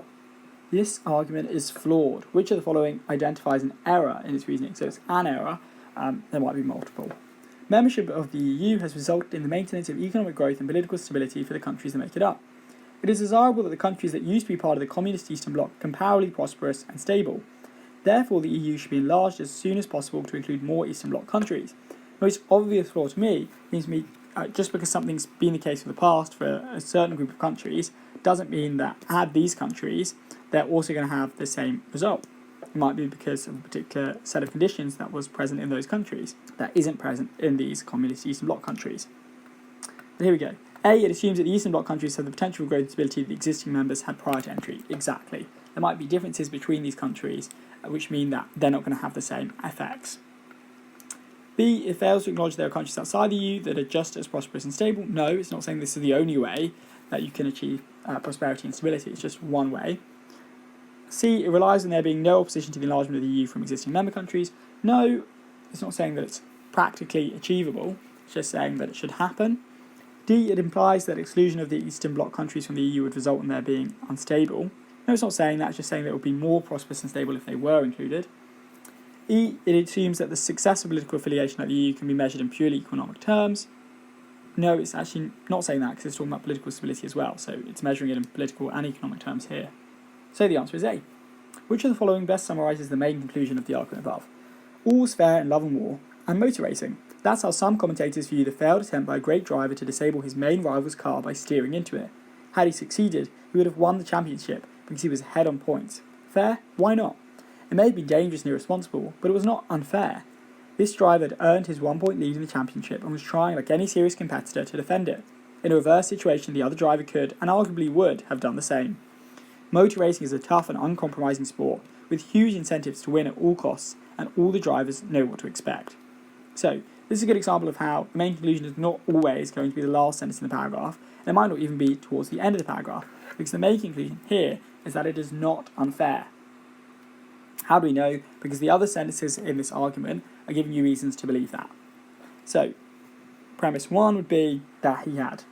This argument is flawed. Which of the following identifies an error in its reasoning? So it's an error, there might be multiple. Membership of the EU has resulted in the maintenance of economic growth and political stability for the countries that make it up. It is desirable that the countries that used to be part of the communist Eastern Bloc become comparably prosperous and stable. Therefore, the EU should be enlarged as soon as possible to include more Eastern Bloc countries. The most obvious flaw to me seems to be just because something's been the case for the past for a certain group of countries doesn't mean that add these countries, they're also going to have the same result. It might be because of a particular set of conditions that was present in those countries that isn't present in these communist Eastern Bloc countries. But here we go. A, it assumes that the Eastern Bloc countries have the potential growth and stability that the existing members had prior to entry. Exactly. There might be differences between these countries, which mean that they're not going to have the same effects. B, it fails to acknowledge there are countries outside the EU that are just as prosperous and stable. No, it's not saying this is the only way that you can achieve prosperity and stability. It's just one way. C, it relies on there being no opposition to the enlargement of the EU from existing member countries. No, it's not saying that it's practically achievable. It's just saying that it should happen. D, it implies that exclusion of the Eastern Bloc countries from the EU would result in their being unstable. No, it's not saying that. It's just saying that it would be more prosperous and stable if they were included. E, it assumes that the success of political affiliation at the EU can be measured in purely economic terms. No, it's actually not saying that because it's talking about political stability as well, so it's measuring it in political and economic terms here. So the answer is A. Which of the following best summarises the main conclusion of the argument above? All's fair in love and war, and motor racing. That's how some commentators view the failed attempt by a great driver to disable his main rival's car by steering into it. Had he succeeded, he would have won the championship because he was ahead on points. Fair? Why not? It may have been dangerous and irresponsible, but it was not unfair. This driver had earned his 1-point lead in the championship and was trying, like any serious competitor, to defend it. In a reverse situation, the other driver could, and arguably would, have done the same. Motor racing is a tough and uncompromising sport, with huge incentives to win at all costs, and all the drivers know what to expect. So, this is a good example of how the main conclusion is not always going to be the last sentence in the paragraph, and it might not even be towards the end of the paragraph, because the main conclusion here is that it is not unfair. How do we know? Because the other sentences in this argument are giving you reasons to believe that. So, premise 1 would be that he had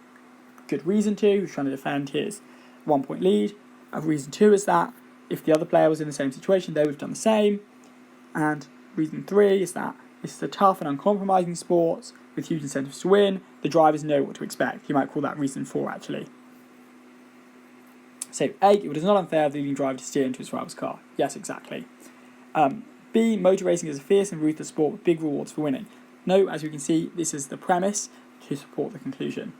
good reason to, he was trying to defend his 1-point lead. Reason 2 is that if the other player was in the same situation, they would have done the same. And reason 3 is that this is a tough and uncompromising sport with huge incentives to win. The drivers know what to expect. You might call that reason 4, actually. So A, it was not unfair of the leading driver to steer into his rival's car. Yes, exactly. B, motor racing is a fierce and ruthless sport with big rewards for winning. No, as we can see, this is the premise to support the conclusion.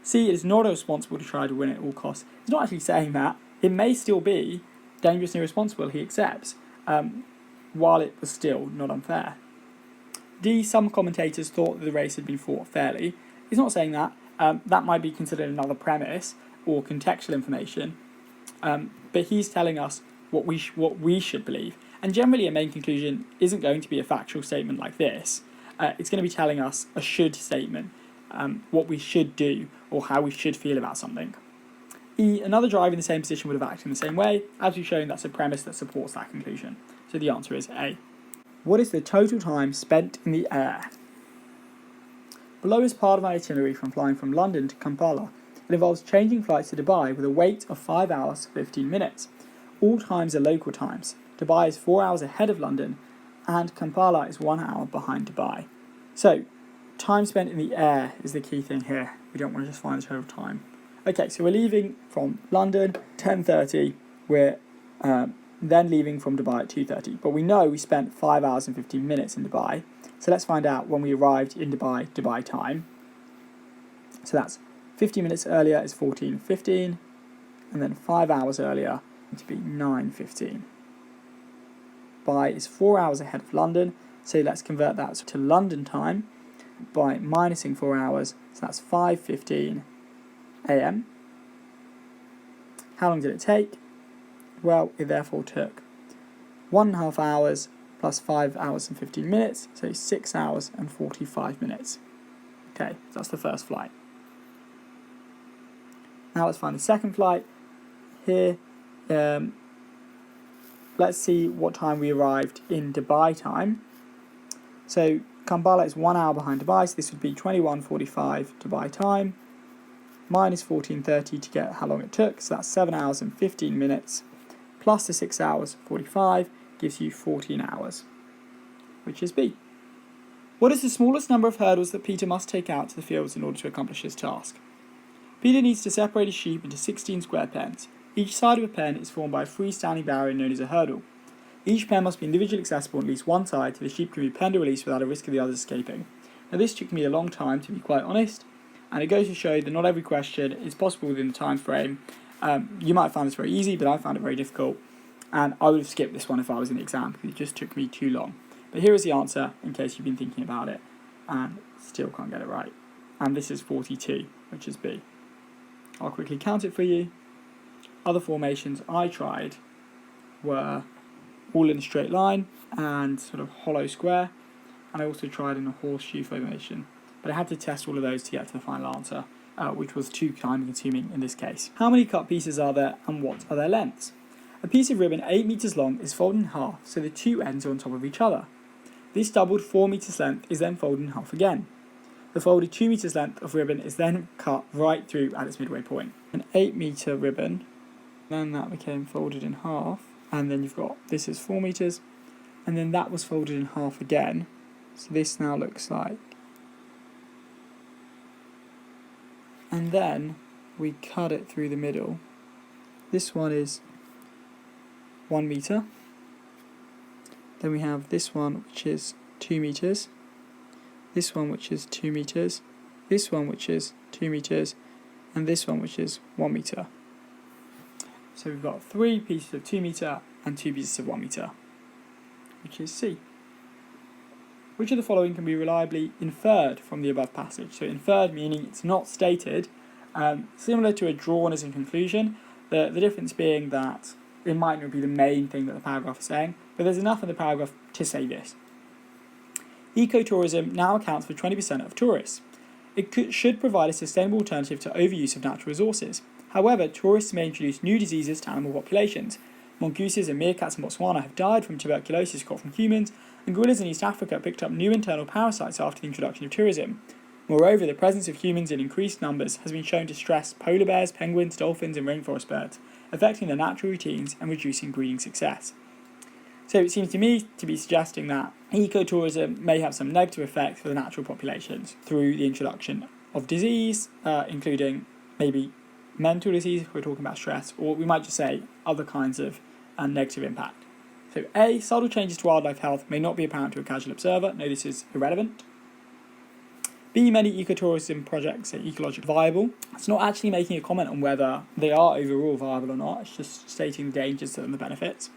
C, it is not irresponsible to try to win at all costs. It's not actually saying that. It may still be dangerous and irresponsible, he accepts, while it was still not unfair. D, some commentators thought that the race had been fought fairly. He's not saying that. That might be considered another premise or contextual information, but he's telling us what we should believe. And generally a main conclusion isn't going to be a factual statement like this. It's going to be telling us a should statement, what we should do or how we should feel about something. E, another driver in the same position would have acted in the same way. As we've shown, that's a premise that supports that conclusion. So the answer is A. What is the total time spent in the air? Below is part of my itinerary from flying from London to Kampala. It involves changing flights to Dubai with a wait of 5 hours 15 minutes. All times are local times. Dubai is 4 hours ahead of London, and Kampala is 1 hour behind Dubai. So, time spent in the air is the key thing here. We don't want to just find the total time. Okay, so we're leaving from London 10:30. We're then leaving from Dubai at 2:30. But we know we spent 5 hours and 15 minutes in Dubai. So let's find out when we arrived in Dubai time. So that's 50 minutes earlier is 14:15, and then 5 hours earlier to be 9:15. Dubai is 4 hours ahead of London, so let's convert that to London time by minusing 4 hours, so that's 5:15 a.m. How long did it take? Well, it therefore took 1.5 hours plus 5 hours and 15 minutes, so 6 hours and 45 minutes. Okay, so that's the first flight. Now let's find the second flight. Here let's see what time we arrived in Dubai time. So Kampala is 1 hour behind Dubai, so this would be 21:45 Dubai time, minus 14:30 to get how long it took, so that's 7 hours and 15 minutes, plus the 6 hours 45 gives you 14 hours, which is B. What is the smallest number of hurdles that Peter must take out to the fields in order to accomplish his task? Peter needs to separate his sheep into 16 square pens. Each side of a pen is formed by a freestanding barrier known as a hurdle. Each pen must be individually accessible on at least one side so the sheep can be penned or released without a risk of the others escaping. Now this took me a long time, to be quite honest, and it goes to show that not every question is possible within the time frame. You might find this very easy, but I found it very difficult, and I would have skipped this one if I was in the exam because it just took me too long. But here is the answer in case you've been thinking about it and still can't get it right. And this is 42, which is B. I'll quickly count it for you. Other formations I tried were all in a straight line and sort of hollow square, and I also tried in a horseshoe formation, but I had to test all of those to get to the final answer, which was too time consuming in this case. How many cut pieces are there and what are their lengths? A piece of ribbon 8 meters long is folded in half so the two ends are on top of each other. This doubled 4 meters length is then folded in half again. The folded 2 meters length of ribbon is then cut right through at its midway point. An 8 meter ribbon, then that became folded in half, and then you've got, this is 4 meters, and then that was folded in half again, so this now looks like, and then we cut it through the middle. This one is 1 meter, then we have this one which is 2 meters, this one which is 2 meters, this one which is 2 meters, and this one which is 1 meter. So we've got 3 pieces of 2 meter and 2 pieces of 1 meter, which is C. Which of the following can be reliably inferred from the above passage? So inferred meaning it's not stated, similar to a drawn as a conclusion, the difference being that it might not be the main thing that the paragraph is saying, but there's enough in the paragraph to say this. Ecotourism now accounts for 20% of tourists. It should provide a sustainable alternative to overuse of natural resources. However, tourists may introduce new diseases to animal populations. Mongooses and meerkats in Botswana have died from tuberculosis caught from humans, and gorillas in East Africa picked up new internal parasites after the introduction of tourism. Moreover, the presence of humans in increased numbers has been shown to stress polar bears, penguins, dolphins and rainforest birds, affecting their natural routines and reducing breeding success. So it seems to me to be suggesting that ecotourism may have some negative effects for the natural populations through the introduction of disease, including maybe mental disease if we're talking about stress, or we might just say other kinds of negative impact. So A, subtle changes to wildlife health may not be apparent to a casual observer. No, this is irrelevant. B, many ecotourism projects are ecologically viable. It's not actually making a comment on whether they are overall viable or not, it's just stating the dangers and the benefits.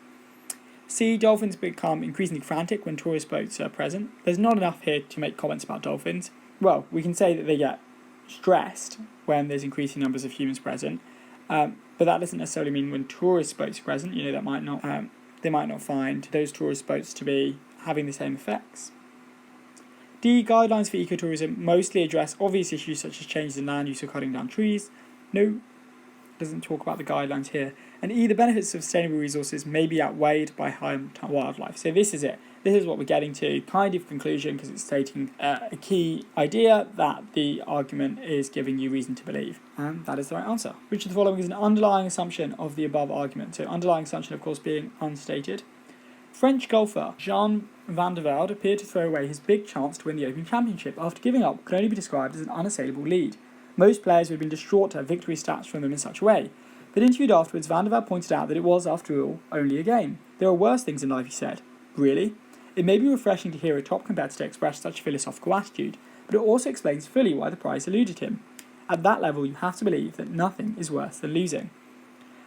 C, dolphins become increasingly frantic when tourist boats are present. There's not enough here to make comments about dolphins. Well, we can say that they get stressed when there's increasing numbers of humans present, but that doesn't necessarily mean when tourist boats are present, that might not, they might not find those tourist boats to be having the same effects. D, guidelines for ecotourism mostly address obvious issues such as changes in land use or cutting down trees. No, doesn't talk about the guidelines here. And E, the benefits of sustainable resources may be outweighed by harm to wildlife. So this is it. This is what we're getting to, kind of conclusion, because it's stating a key idea that the argument is giving you reason to believe. And that is the right answer. Which of the following is an underlying assumption of the above argument? So underlying assumption, of course, being unstated. French golfer Jean Van der Velde appeared to throw away his big chance to win the Open Championship after giving up what could only be described as an unassailable lead. Most players would have been distraught to have victory stats from them in such a way. But interviewed afterwards, Van der Velde pointed out that it was, after all, only a game. There are worse things in life, he said. Really? It may be refreshing to hear a top competitor express such a philosophical attitude, but it also explains fully why the prize eluded him. At that level, you have to believe that nothing is worse than losing.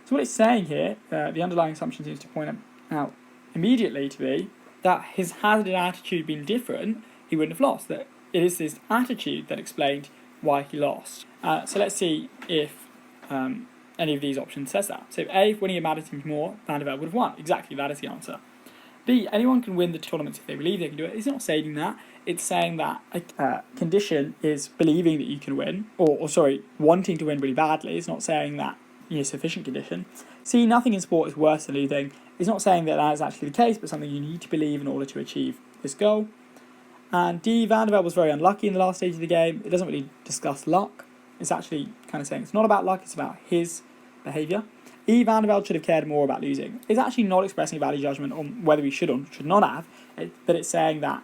So what it's saying here, the underlying assumption seems to point out immediately to be that had his attitude been different, he wouldn't have lost. That it is this attitude that explained why he lost. So let's see if any of these options says that. So A, if winning it mattered to him more, Van der Velde would have won. Exactly, that is the answer. B, anyone can win the tournaments if they believe they can do it. It's not saying that. It's saying that a condition is believing that you can win, or wanting to win really badly. It's not saying that sufficient condition. C, nothing in sport is worse than losing. It's not saying that that is actually the case, but something you need to believe in order to achieve this goal. And D, Van der Velde was very unlucky in the last stage of the game. It doesn't really discuss luck. It's actually kind of saying it's not about luck, it's about his behaviour. E, Van der Velde should have cared more about losing. It's actually not expressing a value judgment on whether he should or should not have, but it's saying that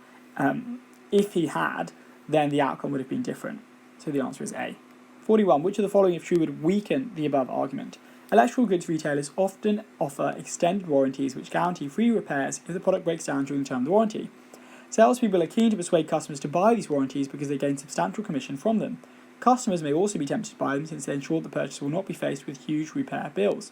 if he had, then the outcome would have been different. So the answer is A. 41. Which of the following, if true, would weaken the above argument? Electrical goods retailers often offer extended warranties which guarantee free repairs if the product breaks down during the term of the warranty. Salespeople are keen to persuade customers to buy these warranties because they gain substantial commission from them. Customers may also be tempted to buy them since they ensure the purchaser will not be faced with huge repair bills.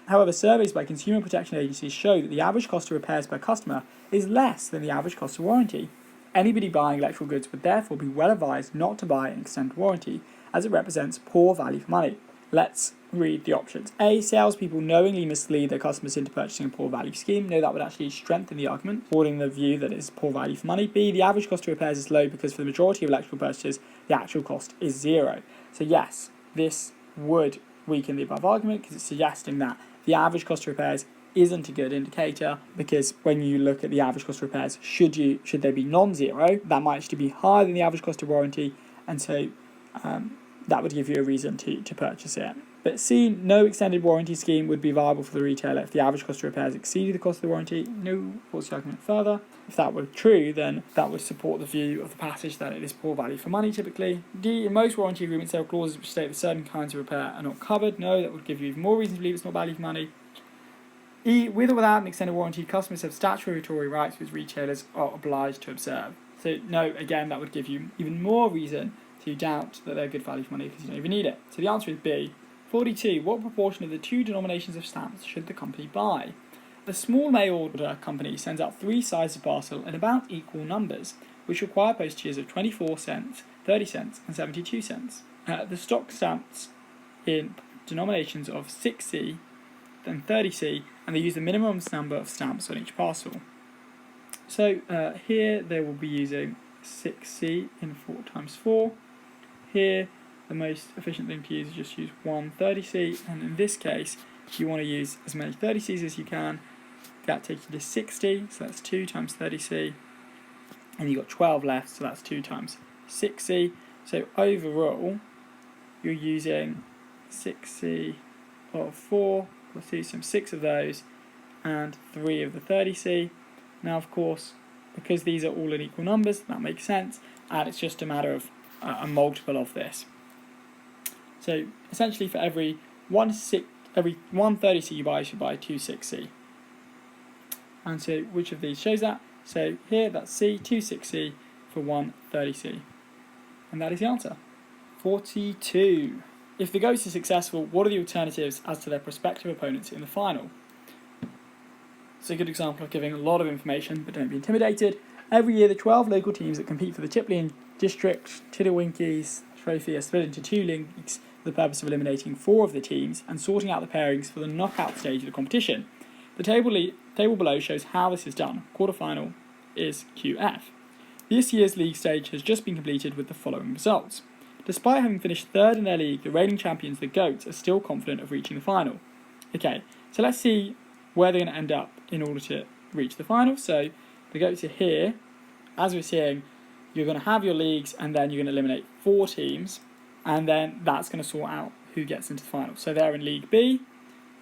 However, surveys by consumer protection agencies show that the average cost of repairs per customer is less than the average cost of warranty. Anybody buying electrical goods would therefore be well advised not to buy an extended warranty, as it represents poor value for money. Let's read the options. A, salespeople knowingly mislead their customers into purchasing a poor value scheme. No, that would actually strengthen the argument, supporting the view that it's poor value for money. B, the average cost of repairs is low because for the majority of electrical purchases, the actual cost is zero. So yes, this would weaken the above argument because it's suggesting that the average cost of repairs isn't a good indicator, because when you look at the average cost of repairs, should they be non-zero, that might actually be higher than the average cost of warranty, and so that would give you a reason to purchase it. But C, no extended warranty scheme would be viable for the retailer if the average cost of repairs exceeded the cost of the warranty. No, what's the argument further? If that were true, then that would support the view of the passage that it is poor value for money typically. D, in most warranty agreements there are clauses which state that certain kinds of repair are not covered. No, that would give you even more reason to believe it's not value for money. E, with or without an extended warranty, customers have statutory rights which retailers are obliged to observe. So no, again, that would give you even more reason to doubt that they're good value for money because you don't even need it. So the answer is B. 42. What proportion of the two denominations of stamps should the company buy? A small mail order company sends out 3 sizes of parcel in about equal numbers, which require postages of 24 cents, 30 cents, and 72 cents. The stock stamps in denominations of 6C and 30C, and they use the minimum number of stamps on each parcel. So here they will be using 6C in 4 times 4. Here, the most efficient thing to use is just use one 30C, and in this case, you want to use as many 30Cs as you can. That takes you to 60, so that's 2 times 30C, and you've got 12 left, so that's 2 times 6C. So overall, you're using 6C of 4 plus 2, so 6 of those, and 3 of the 30C. Now, of course, because these are all in equal numbers, that makes sense, and it's just a matter of a multiple of this. So essentially, for every one 30C you buy, you should buy 2 6C. And so which of these shows that? So here, that's C, 2 6C for 1 30C. And that is the answer. 42. If the goats are successful, what are the alternatives as to their prospective opponents in the final? It's a good example of giving a lot of information, but don't be intimidated. Every year, the 12 local teams that compete for the Chipley District Tiddlewinkies Trophy are split into 2 leagues for the purpose of eliminating 4 of the teams and sorting out the pairings for the knockout stage of the competition. The table below shows how this is done. Quarterfinal is QF. This year's league stage has just been completed with the following results. Despite having finished third in their league, the reigning champions, the Goats, are still confident of reaching the final. Okay, so let's see where they're going to end up in order to reach the final. So the Goats are here. As we're seeing, you're going to have your leagues, and then you're going to eliminate 4 teams, and then that's going to sort out who gets into the final. So they're in League B.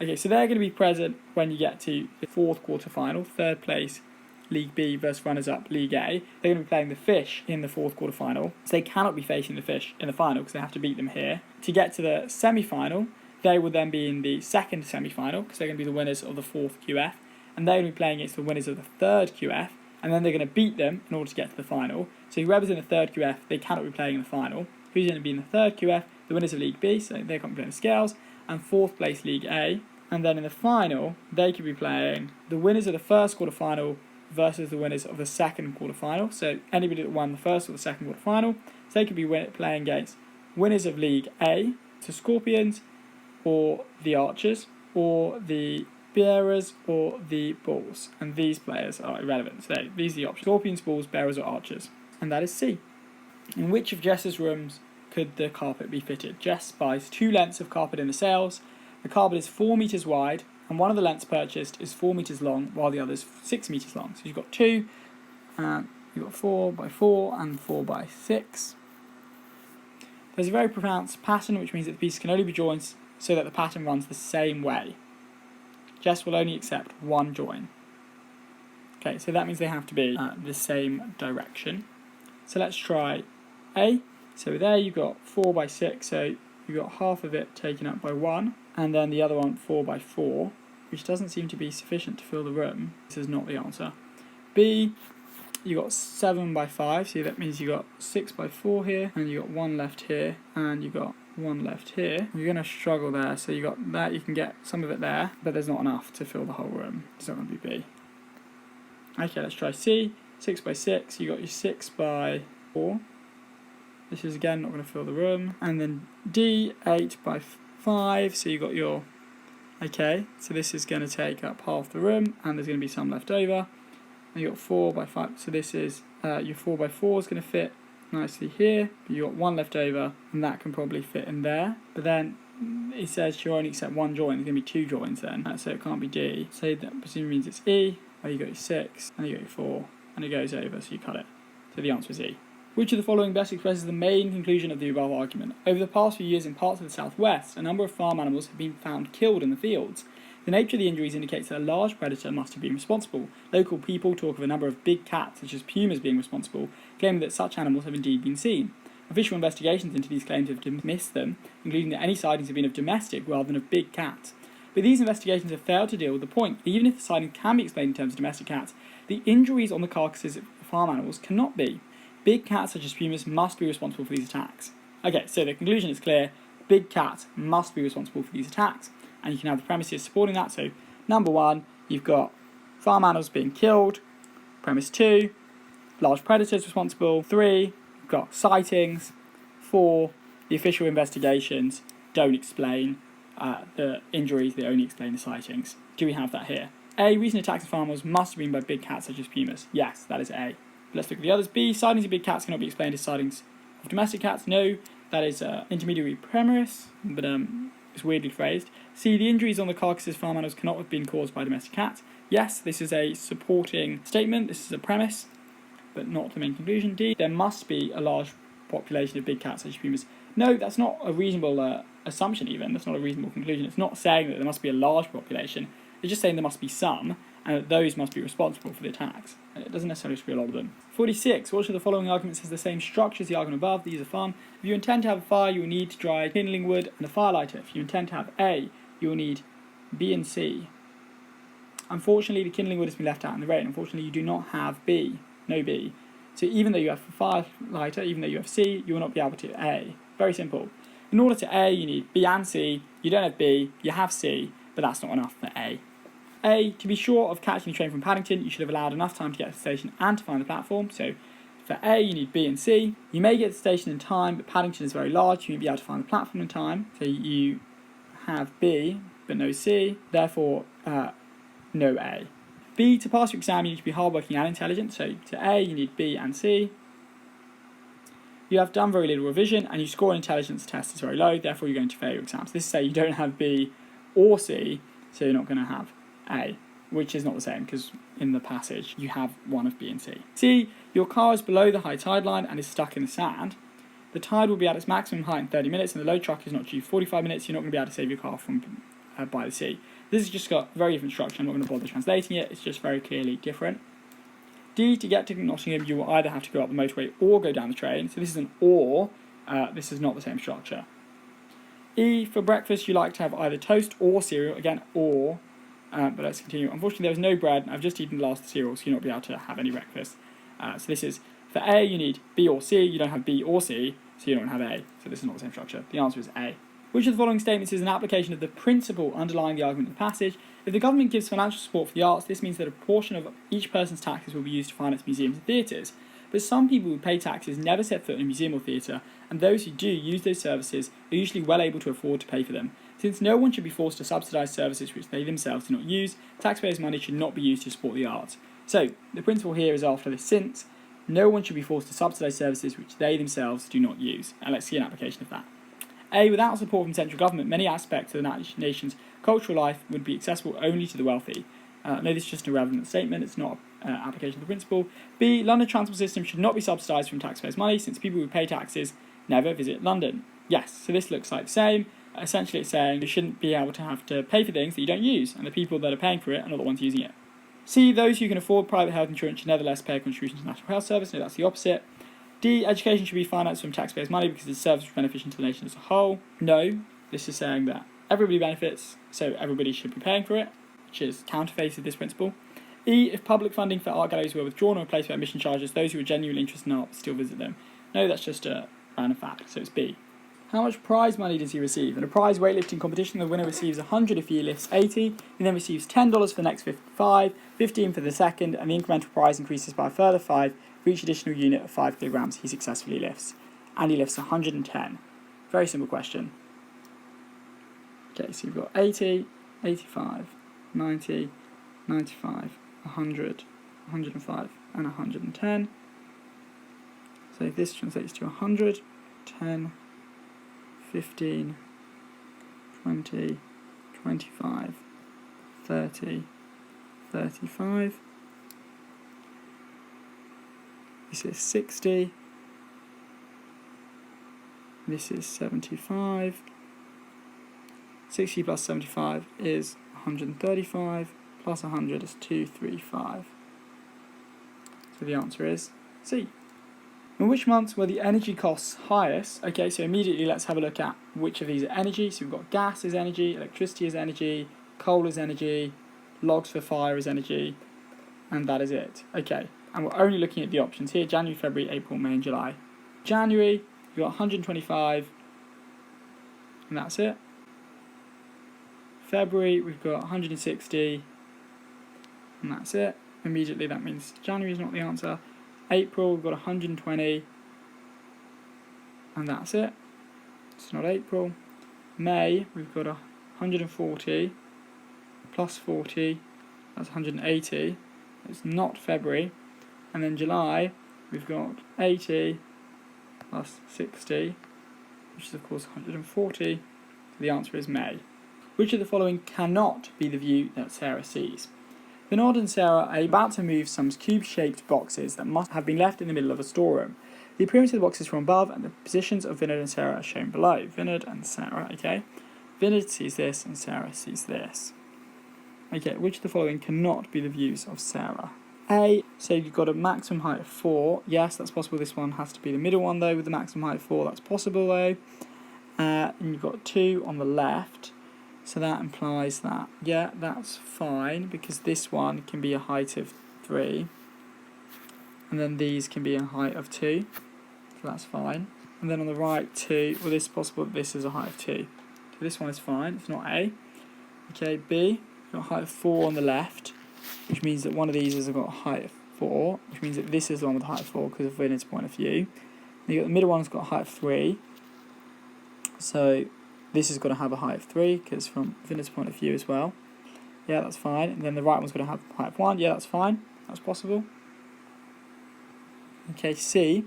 Okay, so they're going to be present when you get to the 4th quarter-final, 3rd place League B versus runners-up League A. They're going to be playing the Fish in the 4th quarter-final, so they cannot be facing the Fish in the final because they have to beat them here. To get to the semi-final, they will then be in the 2nd semi-final because they're going to be the winners of the 4th QF, and they're going to be playing against the winners of the 3rd QF, and then they're going to beat them in order to get to the final. So whoever's in the 3rd QF, they cannot be playing in the final. Who's going to be in the 3rd QF? The winners of League B, so they can't be playing the Scales, and 4th place League A. And then in the final, they could be playing the winners of the 1st quarter-final versus the winners of the 2nd quarter-final. So anybody that won the 1st or the 2nd quarter-final, so they could be playing against winners of League A, so Scorpions, or the Archers, or the Bearers, or the Bulls. And these players are irrelevant. So these are the options: Scorpions, Bulls, Bearers, or Archers. And that is C. In which of Jess's rooms could the carpet be fitted? Jess buys 2 lengths of carpet in the sales, The cardboard is 4 metres wide, and one of the lengths purchased is 4 metres long, while the other is 6 metres long. So you've got two, you've got 4 by 4 and 4 by 6. There's a very pronounced pattern, which means that the pieces can only be joined so that the pattern runs the same way. Jest will only accept one join. Okay, so that means they have to be the same direction. So let's try A. So there you've got 4 by 6, so you've got half of it taken up by 1, and then the other one 4 by 4, which doesn't seem to be sufficient to fill the room. This is not the answer. B, you got 7 by 5, so that means you got 6 by 4 here, and you got 1 left here, and you got 1 left here. You're going to struggle there, so you got that, you can get some of it there, but there's not enough to fill the whole room. It's not going to be B. Okay, let's try C, 6 by 6, you got your 6 by 4. This is again not going to fill the room. And then D, 8 by 5, so you got your, okay, so this is going to take up half the room, and there's going to be some left over. And you got 4 by 5, so this is, your 4 by 4 is going to fit nicely here. You got 1 left over, and that can probably fit in there. But then it says you only accept one join, there's going to be 2 joins then, so it can't be D. So that presumably means it's E, where you got your 6, and you got your 4, and it goes over, so you cut it. So the answer is E. Which of the following best expresses the main conclusion of the above argument? Over the past few years in parts of the southwest, a number of farm animals have been found killed in the fields. The nature of the injuries indicates that a large predator must have been responsible. Local people talk of a number of big cats, such as pumas, being responsible, claiming that such animals have indeed been seen. Official investigations into these claims have dismissed them, including that any sightings have been of domestic rather than of big cats. But these investigations have failed to deal with the point that even if the sightings can be explained in terms of domestic cats, the injuries on the carcasses of farm animals cannot be. Big cats such as pumas must be responsible for these attacks. Okay, so the conclusion is clear. Big cats must be responsible for these attacks. And you can have the premises supporting that. So, number 1, you've got farm animals being killed. Premise 2, large predators responsible. 3, you've got sightings. 4, the official investigations don't explain the injuries, they only explain the sightings. Do we have that here? A, recent attacks of farm animals must have been by big cats such as pumas. Yes, that is A. Let's look at the others. B, sightings of big cats cannot be explained as sightings of domestic cats. No, that is intermediary premise, but it's weirdly phrased. C, the injuries on the carcasses of farm animals cannot have been caused by domestic cats. Yes, this is a supporting statement, this is a premise, but not the main conclusion. D, there must be a large population of big cats such as pumas. No, that's not a reasonable assumption even, that's not a reasonable conclusion. It's not saying that there must be a large population, it's just saying there must be some, and that those must be responsible for the attacks. It doesn't necessarily have to be a lot of them. 46. Which of the following arguments has the same structure as the argument above? These are fun. If you intend to have a fire, you will need to dry kindling wood and a firelighter. If you intend to have A, you will need B and C. Unfortunately, the kindling wood has been left out in the rain. Unfortunately, you do not have B. No B. So even though you have a firelighter, even though you have C, you will not be able to A. Very simple. In order to A, you need B and C. You don't have B, you have C, but that's not enough for A. A, to be sure of catching the train from Paddington, you should have allowed enough time to get to the station and to find the platform. So for A, you need B and C. You may get to the station in time, but Paddington is very large, you won't be able to find the platform in time. So you have B, but no C, therefore no A. B, to pass your exam, you need to be hardworking and intelligent. So to A, you need B and C. You have done very little revision, and your score in intelligence test is very low, therefore you're going to fail your exams. This is say you don't have B or C, so you're not going to have A, which is not the same because in the passage you have one of B and C. C, your car is below the high tide line and is stuck in the sand. The tide will be at its maximum height in 30 minutes and the load truck is not due 45 minutes. You're not going to be able to save your car from by the sea. This has just got very different structure. I'm not going to bother translating it. It's just very clearly different. D, to get to Nottingham, you will either have to go up the motorway or go down the train. So this is an or. This is not the same structure. E, for breakfast, you like to have either toast or cereal. Again, or. But let's continue. Unfortunately, there was no bread, and I've just eaten the last cereal, so you'll not be able to have any breakfast. So this is, for A, you need B or C. You don't have B or C, so you don't have A. So this is not the same structure. The answer is A. Which of the following statements is an application of the principle underlying the argument of the passage? If the government gives financial support for the arts, this means that a proportion of each person's taxes will be used to finance museums and theatres. But some people who pay taxes never set foot in a museum or theatre, and those who do use those services are usually well able to afford to pay for them. Since no one should be forced to subsidise services which they themselves do not use, taxpayers' money should not be used to support the arts. So, the principle here is after this since, no one should be forced to subsidise services which they themselves do not use. And let's see an application of that. A. Without support from central government, many aspects of the nation's cultural life would be accessible only to the wealthy. No, this is just an irrelevant statement, it's not an application of the principle. B. London transport system should not be subsidised from taxpayers' money, since people who pay taxes never visit London. Yes, so this looks like the same. Essentially it's saying you shouldn't be able to have to pay for things that you don't use, and the people that are paying for it are not the ones using it. C. Those who can afford private health insurance should nevertheless pay a contribution to the National Health Service. No, that's the opposite. D. Education should be financed from taxpayers' money because the service is beneficial to the nation as a whole. No, this is saying that everybody benefits, so everybody should be paying for it, which is counterfeit of this principle. E. If public funding for art galleries were withdrawn or replaced by admission charges, those who are genuinely interested in art would still visit them. No, that's just a random fact, so it's B. How much prize money does he receive? In a prize weightlifting competition, the winner receives 100 if he lifts 80. He then receives $10 for the next 55, 15 for the second, and the incremental prize increases by a further 5 for each additional unit of 5 kilograms he successfully lifts. And he lifts 110. Very simple question. Okay, so you've got 80, 85, 90, 95, 100, 105, and 110. So this translates to 100, 10, 15, 20, 25, 30, 35. This is 60. This is 75. 60 plus 75 is 135, plus 100 is 235. So the answer is C. In which months were the energy costs highest? Okay, so immediately let's have a look at which of these are energy. So we've got gas is energy, electricity is energy, coal is energy, logs for fire is energy, and that is it. Okay, and we're only looking at the options here: January, February, April, May and July. January, we've got 125, and that's it. February, we've got 160, and that's it. Immediately that means January is not the answer. April, we've got 120, and that's it. It's not April. May, we've got 140, plus 40, that's 180. It's not February. And then July, we've got 80, plus 60, which is of course 140. So the answer is May. Which of the following cannot be the view that Sarah sees? Vinod and Sarah are about to move some cube-shaped boxes that must have been left in the middle of a storeroom. The appearance of the boxes from above and the positions of Vinod and Sarah are shown below. Vinod and Sarah, okay? Vinod sees this and Sarah sees this. Okay, which of the following cannot be the views of Sarah? A, so you've got a maximum height of 4. Yes, that's possible. This one has to be the middle one though, with the maximum height of 4. That's possible though. And you've got 2 on the left. So that implies that, yeah, that's fine, because this one can be a height of 3, and then these can be a height of 2, so that's fine. And then on the right, 2, well, this is possible that this is a height of 2. So this one is fine, it's not A. Okay, B, you've got a height of 4 on the left, which means that one of these has got a height of 4, which means that this is the one with a height of 4 because of Vinod's point of view. And you've got the middle one's got a height of 3, so this has got to have a height of 3, because from Vinod's point of view as well. Yeah, that's fine. And then the right one's got to have a height of 1. Yeah, that's fine. That's possible. Okay, C.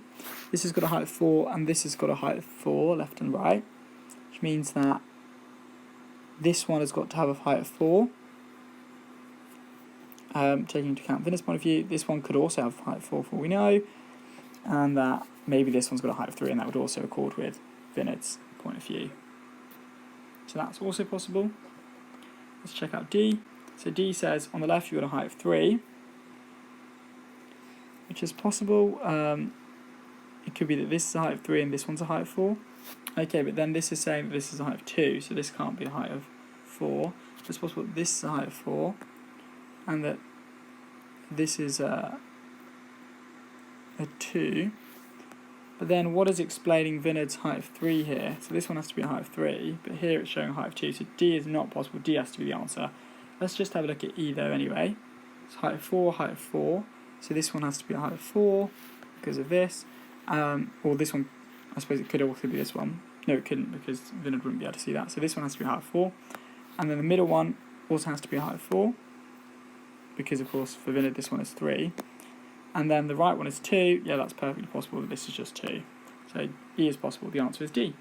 This has got a height of 4, and this has got a height of 4, left and right. Which means that this one has got to have a height of 4. Taking into account Vinod's point of view, this one could also have a height of 4 for all we know. And that maybe this one's got a height of 3, and that would also accord with Vinod's point of view. So that's also possible. Let's check out D. So D says on the left you've got a height of 3, which is possible. It could be that this is a height of 3 and this one's a height of 4. Okay, but then this is saying that this is a height of 2, so this can't be a height of 4. So it's possible that this is a height of 4, and that this is a 2. But then what is explaining Vinod's height of 3 here? So this one has to be a height of 3, but here it's showing a height of 2, so D is not possible. D has to be the answer. Let's just have a look at E though anyway. It's height of 4, height of 4. So this one has to be a height of 4 because of this. Or this one, I suppose it could also be this one. No, it couldn't, because Vinod wouldn't be able to see that. So this one has to be a height of 4. And then the middle one also has to be a height of 4, because of course for Vinod this one is 3. And then the right one is 2. Yeah, that's perfectly possible that this is just 2. So E is possible. The answer is D.